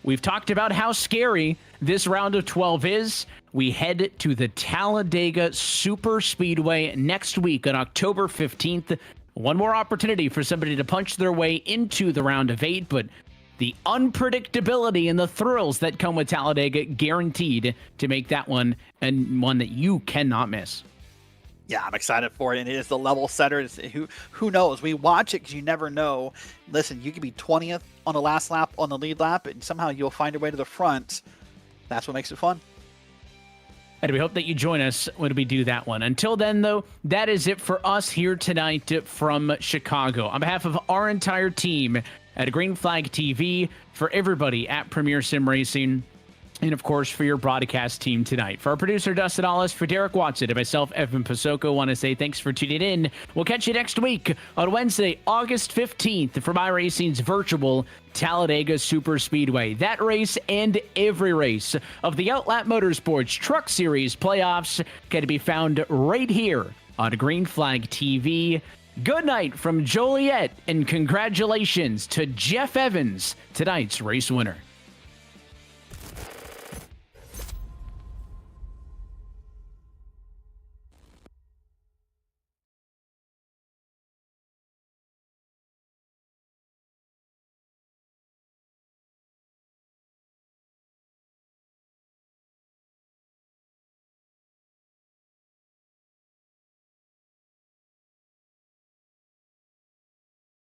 we've talked about how scary this round of 12 is. We head to the Talladega Super Speedway next week on October 15th. One more opportunity for somebody to punch their way into the round of 8, but the unpredictability and the thrills that come with Talladega guaranteed to make that one and one that you cannot miss. Yeah, I'm excited for it, and it is the level setter. Who knows? We watch it because you never know. Listen, you could be 20th on the last lap on the lead lap, and somehow you'll find your way to the front. That's what makes it fun. And we hope that you join us when we do that one. Until then, though, that is it for us here tonight from Chicago. On behalf of our entire team at Green Flag TV, for everybody at Premier Sim Racing, and of course, for your broadcast team tonight. For our producer, Dustin Ollis, for Derrick Watson, and myself, Evan Posocco, want to say thanks for tuning in. We'll catch you next week on Wednesday, August 15th for iRacing's virtual Talladega Super Speedway. That race and every race of the Outlap Motorsports Truck Series playoffs can be found right here on Green Flag TV. Good night from Joliet, and congratulations to Jeff Evans, tonight's race winner.